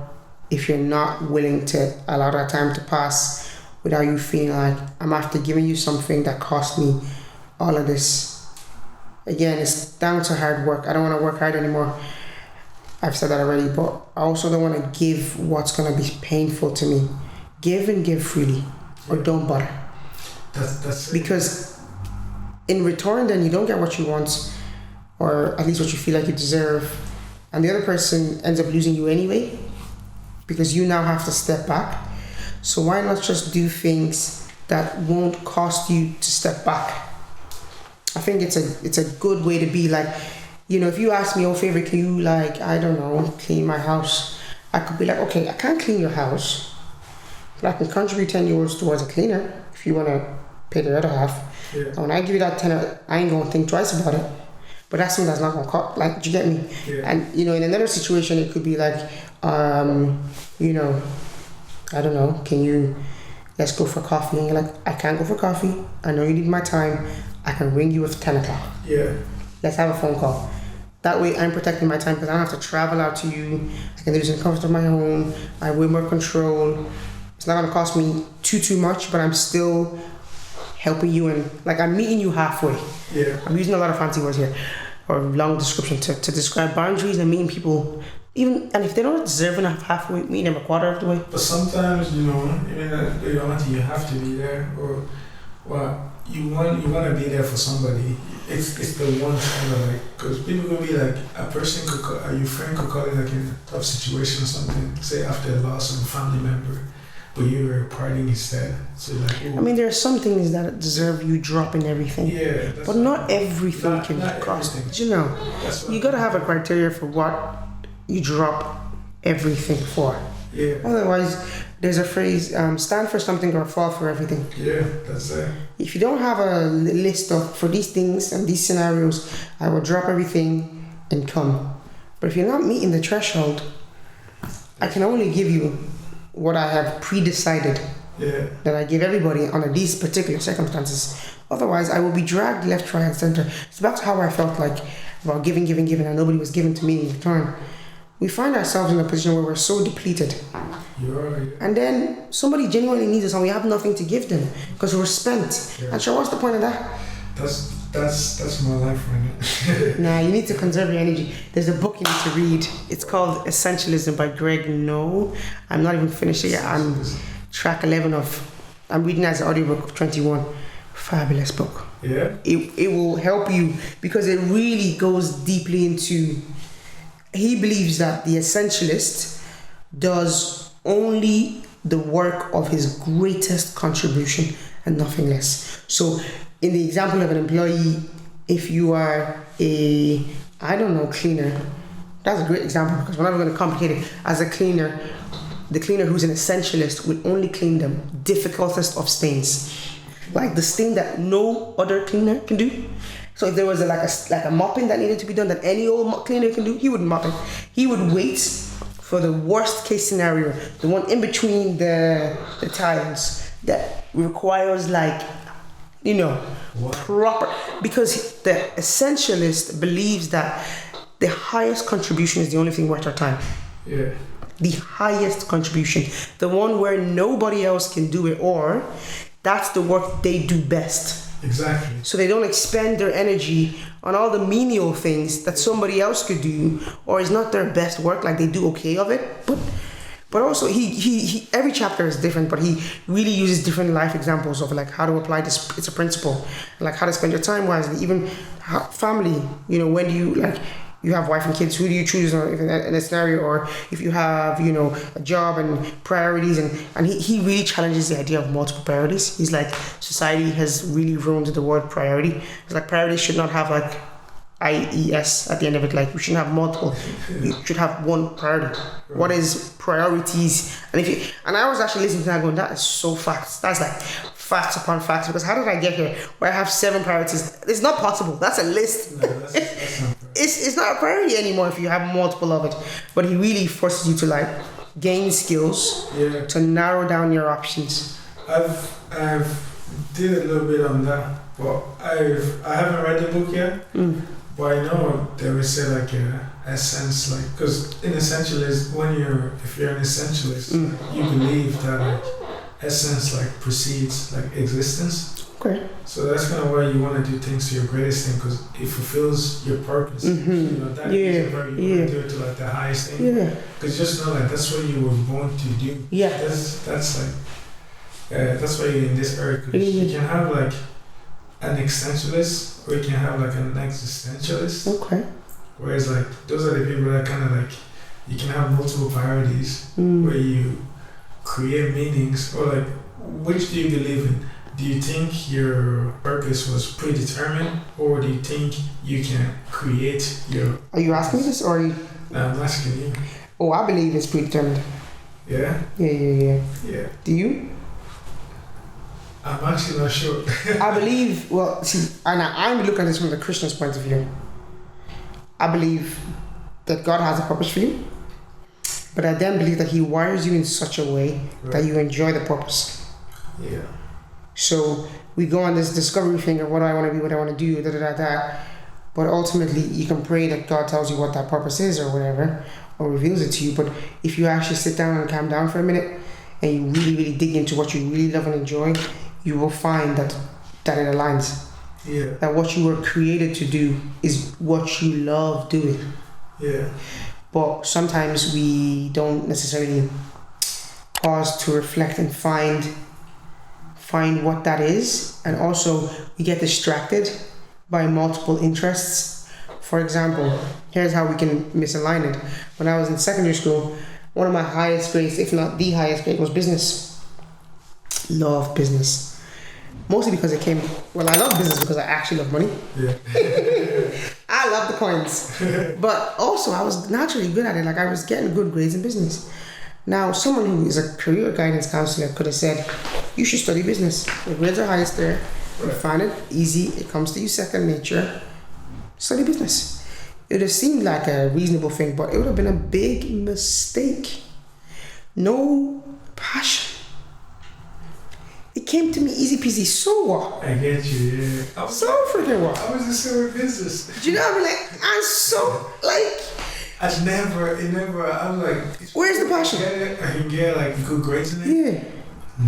if you're not willing to allow that time to pass without you feeling like I'm after giving you something that cost me all of this. Again, it's down to hard work. I don't want to work hard anymore. I've said that already, but I also don't want to give what's going to be painful to me. Give and give freely, or don't bother. That's because in return, then you don't get what you want, or at least what you feel like you deserve, and the other person ends up losing you anyway, because you now have to step back. So why not just do things that won't cost you to step back? I think it's a good way to be. Like, you know, if you ask me, oh, favorite, can you, like, I don't know, clean my house? I could be like, okay, I can't clean your house, but I can contribute €10 towards a cleaner if you want to pay the other half. Yeah. And when I give you that tenner, I ain't going to think twice about it. But that's something that's not going to cost, like, do you get me? Yeah. And, you know, in another situation, it could be like, you know, I don't know, let's go for coffee. And you're like, I can't go for coffee. I know you need my time. I can ring you at 10 o'clock. Yeah. Let's have a phone call. That way I'm protecting my time because I don't have to travel out to you. I can do this in the comfort of my home. I have way more control. It's not going to cost me too much, but I'm still helping you, and like I'm meeting you halfway. Yeah. I'm using a lot of fancy words here, or long description to describe boundaries and meeting people. Even, and if they don't deserve enough halfway, meeting them a quarter of the way. But sometimes, you know, even you don't want to, you have to be there, or well, you want to be there for somebody. It's the one kind of like, because people could be like, a person could call, your friend could call it like in a tough situation or something, say after a loss of a family member, but you were partying instead. So like, ooh. I mean, there are some things that deserve you dropping everything. Yeah. But not everything can not cost. everything. You know, you gotta have a criteria for what you drop everything for. Yeah. Otherwise, there's a phrase, stand for something or fall for everything. Yeah, that's it. If you don't have a list of, for these things and these scenarios, I will drop everything and come. But if you're not meeting the threshold, I can only give you what I have pre-decided that I give everybody under these particular circumstances. Otherwise, I will be dragged left, right, and center. It's back to how I felt like about giving, and nobody was given to me in return. We find ourselves in a position where we're so depleted. You're right. And then somebody genuinely needs us and we have nothing to give them because we're spent. Yeah. And sure, what's the point of that? That's my life right now. Nah, you need to conserve your energy. There's a book you need to read. It's called Essentialism by Greg No. I'm not even finished it yet. I'm track 11 I'm reading as an audiobook of 21. Fabulous book. Yeah. It will help you because it really goes deeply into, he believes that the essentialist does only the work of his greatest contribution and nothing less. So in the example of an employee, if you are a, I don't know, cleaner, that's a great example because we're not going to complicate it. As a cleaner, the cleaner who's an essentialist will only clean the difficultest of stains. Like the stain that no other cleaner can do. So if there was a mopping that needed to be done that any old cleaner can do, he would mop it. He would wait for the worst case scenario, the one in between the tiles that requires proper, because the essentialist believes that the highest contribution is the only thing worth our time. Yeah. The highest contribution, the one where nobody else can do it, or that's the work they do best. Exactly. So they don't expend their energy on all the menial things that somebody else could do, or is not their best work, like they do okay of it. But also he every chapter is different, but he really uses different life examples of like how to apply this. It's a principle, like how to spend your time wisely. Even family, when do you you have wife and kids, who do you choose in a scenario, or if you have, a job and priorities, and he really challenges the idea of multiple priorities. He's like, society has really ruined the word priority. It's like priorities should not have like IES at the end of it. Like we shouldn't have multiple. You should have one priority. Right. What is priorities? And I was actually listening to that going, that is so facts. That's like facts upon facts, because how did I get here where I have 7 priorities? It's not possible. That's a list. No, that's not it's not a priority anymore if you have multiple of it. But he really forces you to gain skills to narrow down your options. I've did a little bit on that, but I haven't read the book yet. But I know they would say essence, like, because in essentialist, if you're an essentialist, you believe that like essence like precedes like existence. Okay. So that's kind of why you want to do things to your greatest thing, because it fulfills your purpose. You know, that is where you want to do it to like the highest thing. Yeah. Because just know like that's what you were born to do. Yeah. That's like that's why you're in this earth. Cause you can have like an existentialist, or you can have like an existentialist. Okay. Whereas like those are the people that kind of like you can have multiple priorities where you create meanings, or like which do you believe in? Do you think your purpose was predetermined, or do you think you can create your... Are you asking me this, or are you... No, I'm asking you. Oh, I believe it's predetermined. Yeah? Yeah. Do you? I'm actually not sure. I believe, well, see, and I'm looking at this from the Christian's point of view. I believe that God has a purpose for you, but I then believe that He wires you in such a way that you enjoy the purpose. Yeah. So we go on this discovery thing of what do I want to be, what I want to do, but ultimately you can pray that God tells you what that purpose is or whatever, or reveals it to you. But if you actually sit down and calm down for a minute and you really, really dig into what you really love and enjoy, you will find that it aligns. Yeah. That what you were created to do is what you love doing. Yeah. But sometimes we don't necessarily pause to reflect and find what that is, and also we get distracted by multiple interests. For example, here's how we can misalign it. When I was in secondary school, one of my highest grades, if not the highest grade, was business. Love business. Mostly because I love business because I actually love money. Yeah. I love the coins. But also I was naturally good at it. Like I was getting good grades in business. Now, someone who is a career guidance counselor could have said, you should study business. The grades are highest there. You find it easy. It comes to you second nature. Study business. It would have seemed like a reasonable thing, but it would have been a big mistake. No passion. It came to me easy peasy. So what? I get you, yeah. So freaking what? I was the same with business. Do you know what I mean? Like, I'm so, like... I was like... Where's the passion? I can get like good grades in it. Yeah.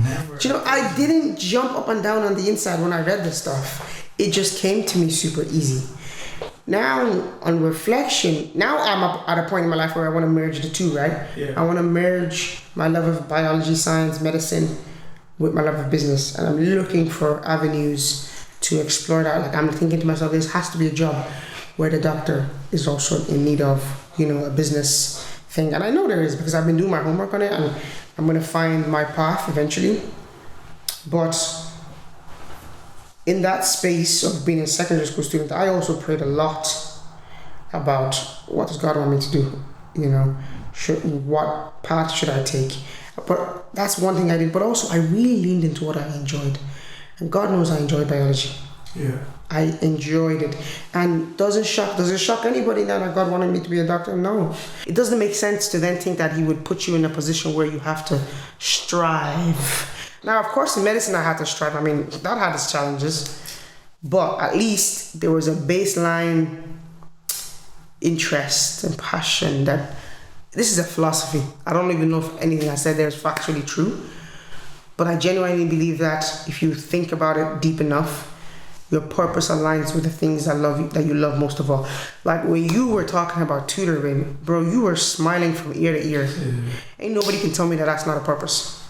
Never. Do you know, I didn't jump up and down on the inside when I read this stuff. It just came to me super easy. Now, on reflection, now I'm up at a point in my life where I want to merge the two, right? Yeah. I want to merge my love of biology, science, medicine with my love of business. And I'm looking for avenues to explore that. Like I'm thinking to myself, this has to be a job where the doctor is also in need of, a business thing. And I know there is because I've been doing my homework on it and I'm going to find my path eventually. But in that space of being a secondary school student, I also prayed a lot about what does God want me to do? What path should I take? But that's one thing I did. But also I really leaned into what I enjoyed. And God knows I enjoy biology. Yeah. I enjoyed it. And does it shock anybody now that God wanted me to be a doctor? No. It doesn't make sense to then think that He would put you in a position where you have to strive. Now, of course, in medicine I had to strive. I mean, that had its challenges. But at least there was a baseline interest and passion that this is a philosophy. I don't even know if anything I said there is factually true. But I genuinely believe that if you think about it deep enough, your purpose aligns with the things that you love most of all. Like when you were talking about tutoring, bro, you were smiling from ear to ear. Ain't nobody can tell me that that's not a purpose.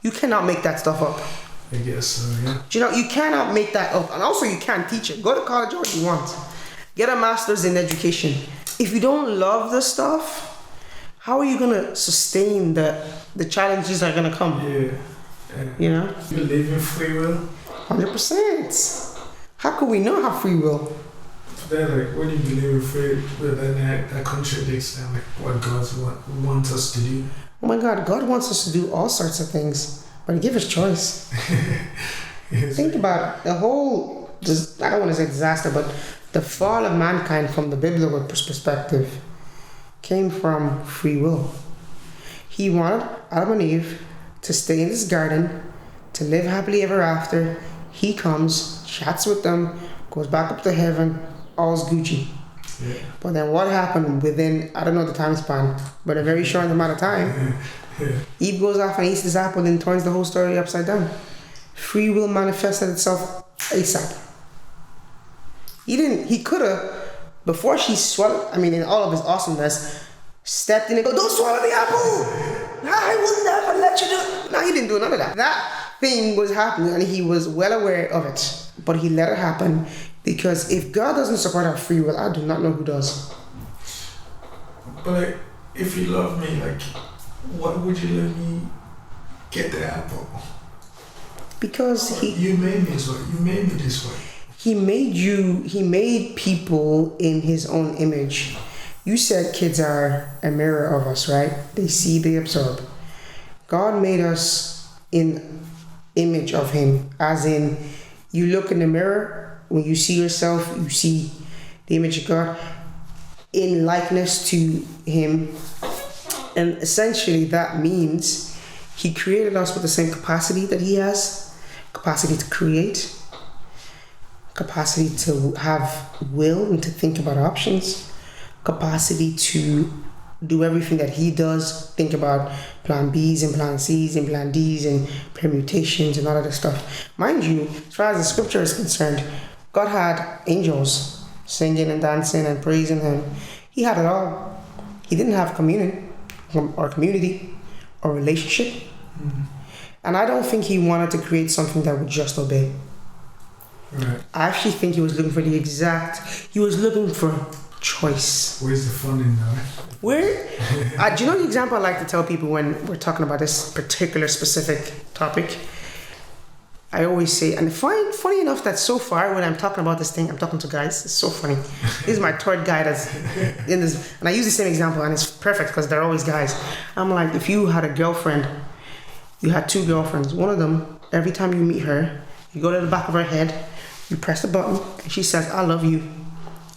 You cannot make that stuff up. I guess so, yeah. You cannot make that up. And also you can't teach it. Go to college all you want. Get a master's in education. If you don't love the stuff, how are you going to sustain the challenges that are going to come? Yeah. You believe in free will? 100%. How could we not have free will? Then, like, when you believe in free will, then that contradicts like what God wants us to do. Oh my God, God wants us to do all sorts of things, but He gives us choice. Think about it. The whole, I don't want to say disaster, but the fall of mankind from the biblical perspective came from free will. He wanted Adam and Eve to stay in this garden, to live happily ever after. He comes, chats with them, goes back up to heaven, all's Gucci. Yeah. But then what happened within, I don't know the time span, but a very short amount of time, Eve goes off and eats this apple and turns the whole story upside down. Free will manifested itself ASAP. He could have, before she swallowed, in all of his awesomeness, stepped in and go, don't swallow the apple! I will never let you do it. No, he didn't do none of that. That thing was happening and he was well aware of it. But he let it happen because if God doesn't support our free will, I do not know who does. But if you love me, why would you let me get the apple? Because you made me this way. You made me this way. He made people in his own image. You said kids are a mirror of us, right? They see, they absorb. God made us in image of him, as in you look in the mirror, when you see yourself, you see the image of God in likeness to him. And essentially that means he created us with the same capacity that he has, capacity to create, capacity to have will and to think about options, capacity to do everything that he does, think about plan B's and plan C's and plan D's and permutations and all of this stuff. Mind you, as far as the scripture is concerned, God had angels singing and dancing and praising him. He had it all. He didn't have communion or community or relationship. Mm-hmm. And I don't think he wanted to create something that would just obey. Right. I actually think he was looking for he was looking for choice. Where's the fun in that? Do you know the example I like to tell people when we're talking about this particular specific topic? I always say, and funny enough that so far when I'm talking about this thing, I'm talking to guys, it's so funny. This is my third guy that's in this, and I use the same example and it's perfect because they're always guys. I'm like, if you had a girlfriend, you had two girlfriends, one of them, every time you meet her, you go to the back of her head, you press the button, and she says, I love you.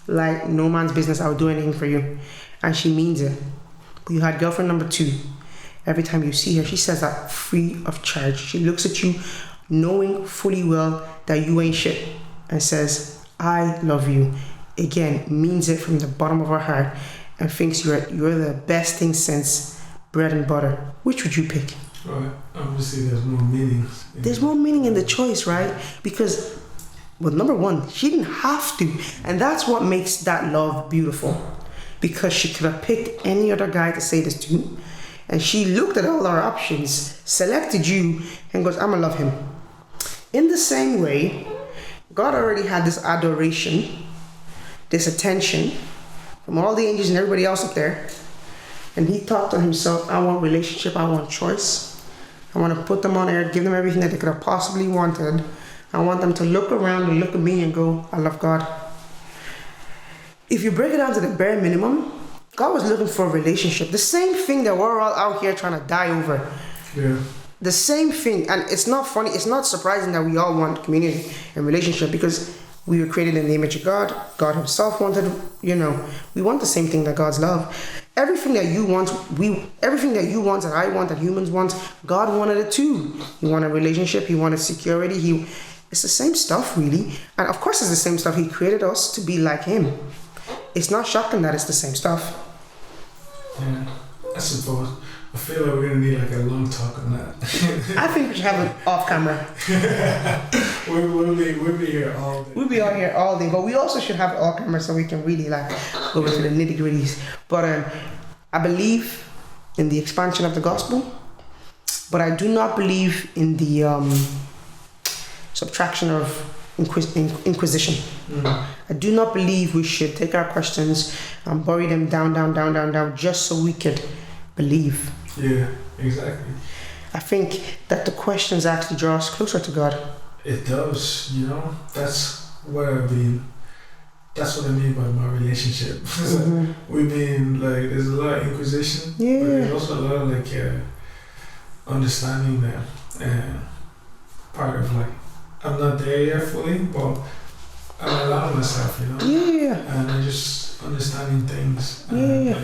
Like no man's business, I would do anything for you. And she means it. You had girlfriend number 2. Every time you see her, she says that free of charge. She looks at you knowing fully well that you ain't shit and says, I love you. Again, means it from the bottom of her heart and thinks you're the best thing since bread and butter. Which would you pick? Right. Obviously, there's more meaning. There's more meaning in the choice, right? Because, well, number one, she didn't have to. And that's what makes that love beautiful. Because she could have picked any other guy to say this to. And she looked at all our options, selected you, and goes, I'm going to love him. In the same way, God already had this adoration, this attention from all the angels and everybody else up there. And he thought to himself, I want relationship, I want choice. I want to put them on air, give them everything that they could have possibly wanted. I want them to look around and look at me and go, I love God. If you break it down to the bare minimum, God was looking for a relationship. The same thing that we're all out here trying to die over. Yeah. The same thing. And it's not funny, it's not surprising that we all want community and relationship because we were created in the image of God. God himself wanted, we want the same thing that God's love. Everything that you want, that I want, that humans want, God wanted it too. He wanted a relationship, he wanted security, it's the same stuff really. And of course it's the same stuff. He created us to be like him. It's not shocking that it's the same stuff. Yeah, I suppose. I feel like we're going to need a long talk on that. I think we should have it off camera. We'll be here all day. We'll be out here all day, but we also should have it off camera so we can really go into the nitty gritties. But I believe in the expansion of the gospel, but I do not believe in the subtraction of inquisition. I do not believe we should take our questions and bury them down just so we could believe. Yeah, exactly. I think that the questions actually draw us closer to God. It does, that's what I mean. That's what I mean by my relationship. Mm-hmm. There's a lot of inquisition, but there's also a lot of understanding that, and part of I'm not there yet fully, but I'm allowing myself, and I'm just understanding things and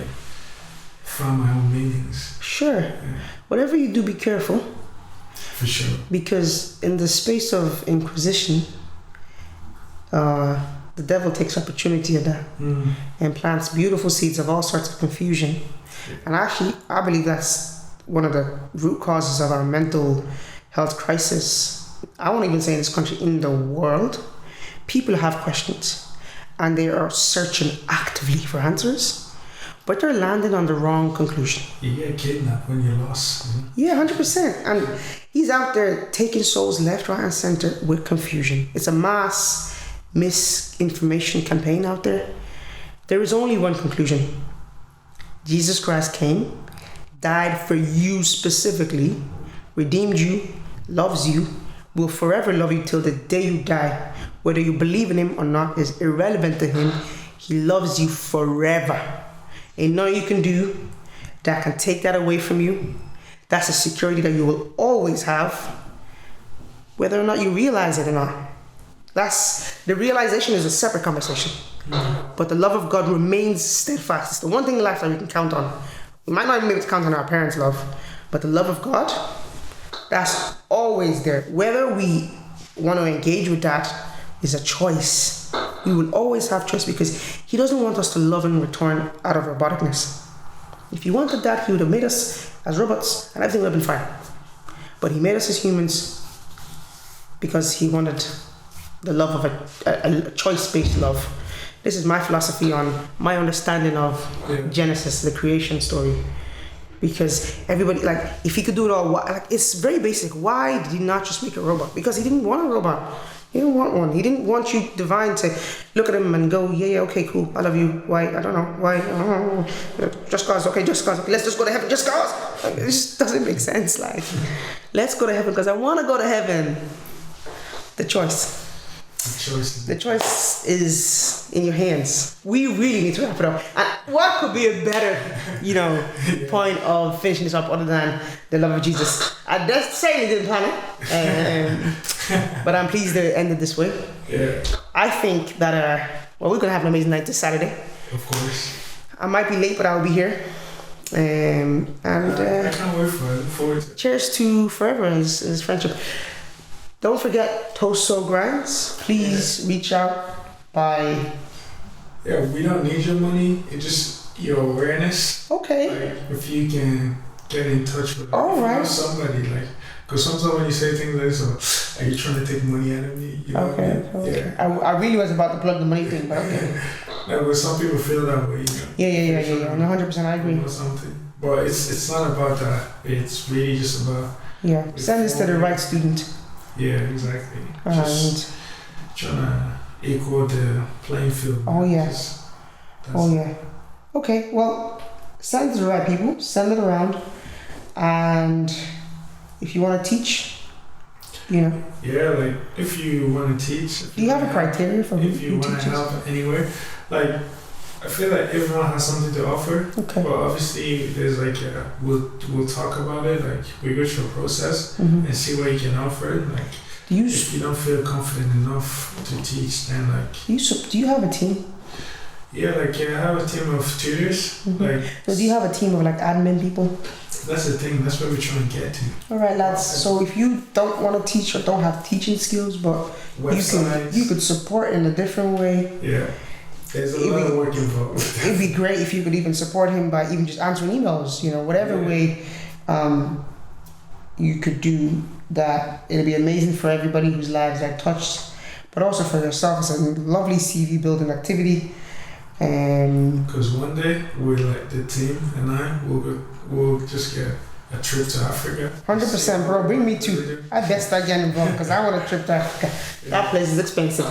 find my own meanings. Sure. Yeah. Whatever you do, be careful. For sure. Because in the space of inquisition, the devil takes opportunity of that and plants beautiful seeds of all sorts of confusion. And actually, I believe that's one of the root causes of our mental health crisis. I won't even say in this country, in the world. People have questions and they are searching actively for answers, but they're landing on the wrong conclusion. You get kidnapped when you're lost. Yeah, 100%. And he's out there taking souls left, right, and center with confusion. It's a mass misinformation campaign out there. There is only one conclusion. Jesus Christ came, died for you specifically, redeemed you, loves you, will forever love you till the day you die. Whether you believe in him or not is irrelevant to him. He loves you forever. Ain't nothing you can do that can take that away from you. That's a security that you will always have, whether or not you realize it or not. The realization is a separate conversation. But the love of God remains steadfast. It's the one thing in life that we can count on. We might not even be able to count on our parents' love, but the love of God, that's always there. Whether we want to engage with that is a choice. We will always have choice because he doesn't want us to love in return out of roboticness. If he wanted that, he would have made us as robots and everything would have been fine. But he made us as humans because he wanted the love of a choice-based love. This is my philosophy on my understanding of Genesis, the creation story. Because everybody, like, if he could do it all, like, it's very basic. Why did he not just make a robot? Because he didn't want a robot. He didn't want one. He didn't want you, divine, to look at him and go, yeah, okay, cool, I love you. Why? I don't know. Why? Just cause, okay, just cause. Okay, let's just go to heaven, just cause. Like, it just doesn't make sense. Like, let's go to heaven because I want to go to heaven. The choice. The choice is in your hands. We really need to wrap it up. And what could be a better, point of finishing this up other than the love of Jesus? I just say we didn't plan it, but I'm pleased to end it this way. Yeah. I think that we're gonna have an amazing night this Saturday. Of course. I might be late, but I'll be here. I can't wait for it. Look forward to it. Cheers to forever and his friendship. Don't forget Tosogrinds. Please reach out by. Yeah, we don't need your money. It's just your awareness. Okay. Like, if you can get in touch with somebody, like, because sometimes when you say things like this, are you trying to take money out of me? You know okay. What I mean? Okay. Yeah. I really was about to plug the money thing, but okay. Like, but some people feel that way. Yeah. 100%, I agree. Or something, but it's not about that. It's really just about. Yeah. Send this to the right student. Yeah, exactly. Just trying to equal the playing field. Oh yeah. Okay, well, send it to the right people. Send it around, and if you want to teach, Yeah, like if you want to teach. Do you have a criteria for who if you want to help anywhere? Like, I feel like everyone has something to offer. Okay. But obviously, there's like we'll talk about it. Like, we go through a process and see what you can offer. Like, if you don't feel confident enough to teach, then like. Do you have a team? Yeah, I have a team of tutors. Like. So do you have a team of like admin people? That's the thing. That's what we're trying to get to. All right, lads. So if you don't want to teach or don't have teaching skills, but you could support in a different way. Yeah. There's a lot of work involved. It'd be great if you could even support him by even just answering emails, whatever way you could do that. It'd be amazing for everybody whose lives are touched, but also for yourself. It's a lovely CV building activity. Because one day, the team and we'll just get a trip to Africa. 100%, bro. Bring me too. I best start getting involved because I want a trip to Africa. That place is expensive.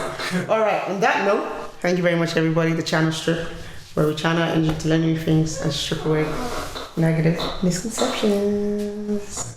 All right, on that note, thank you very much, everybody. The channel Strip, where we channel energy to learn new things and strip away negative misconceptions.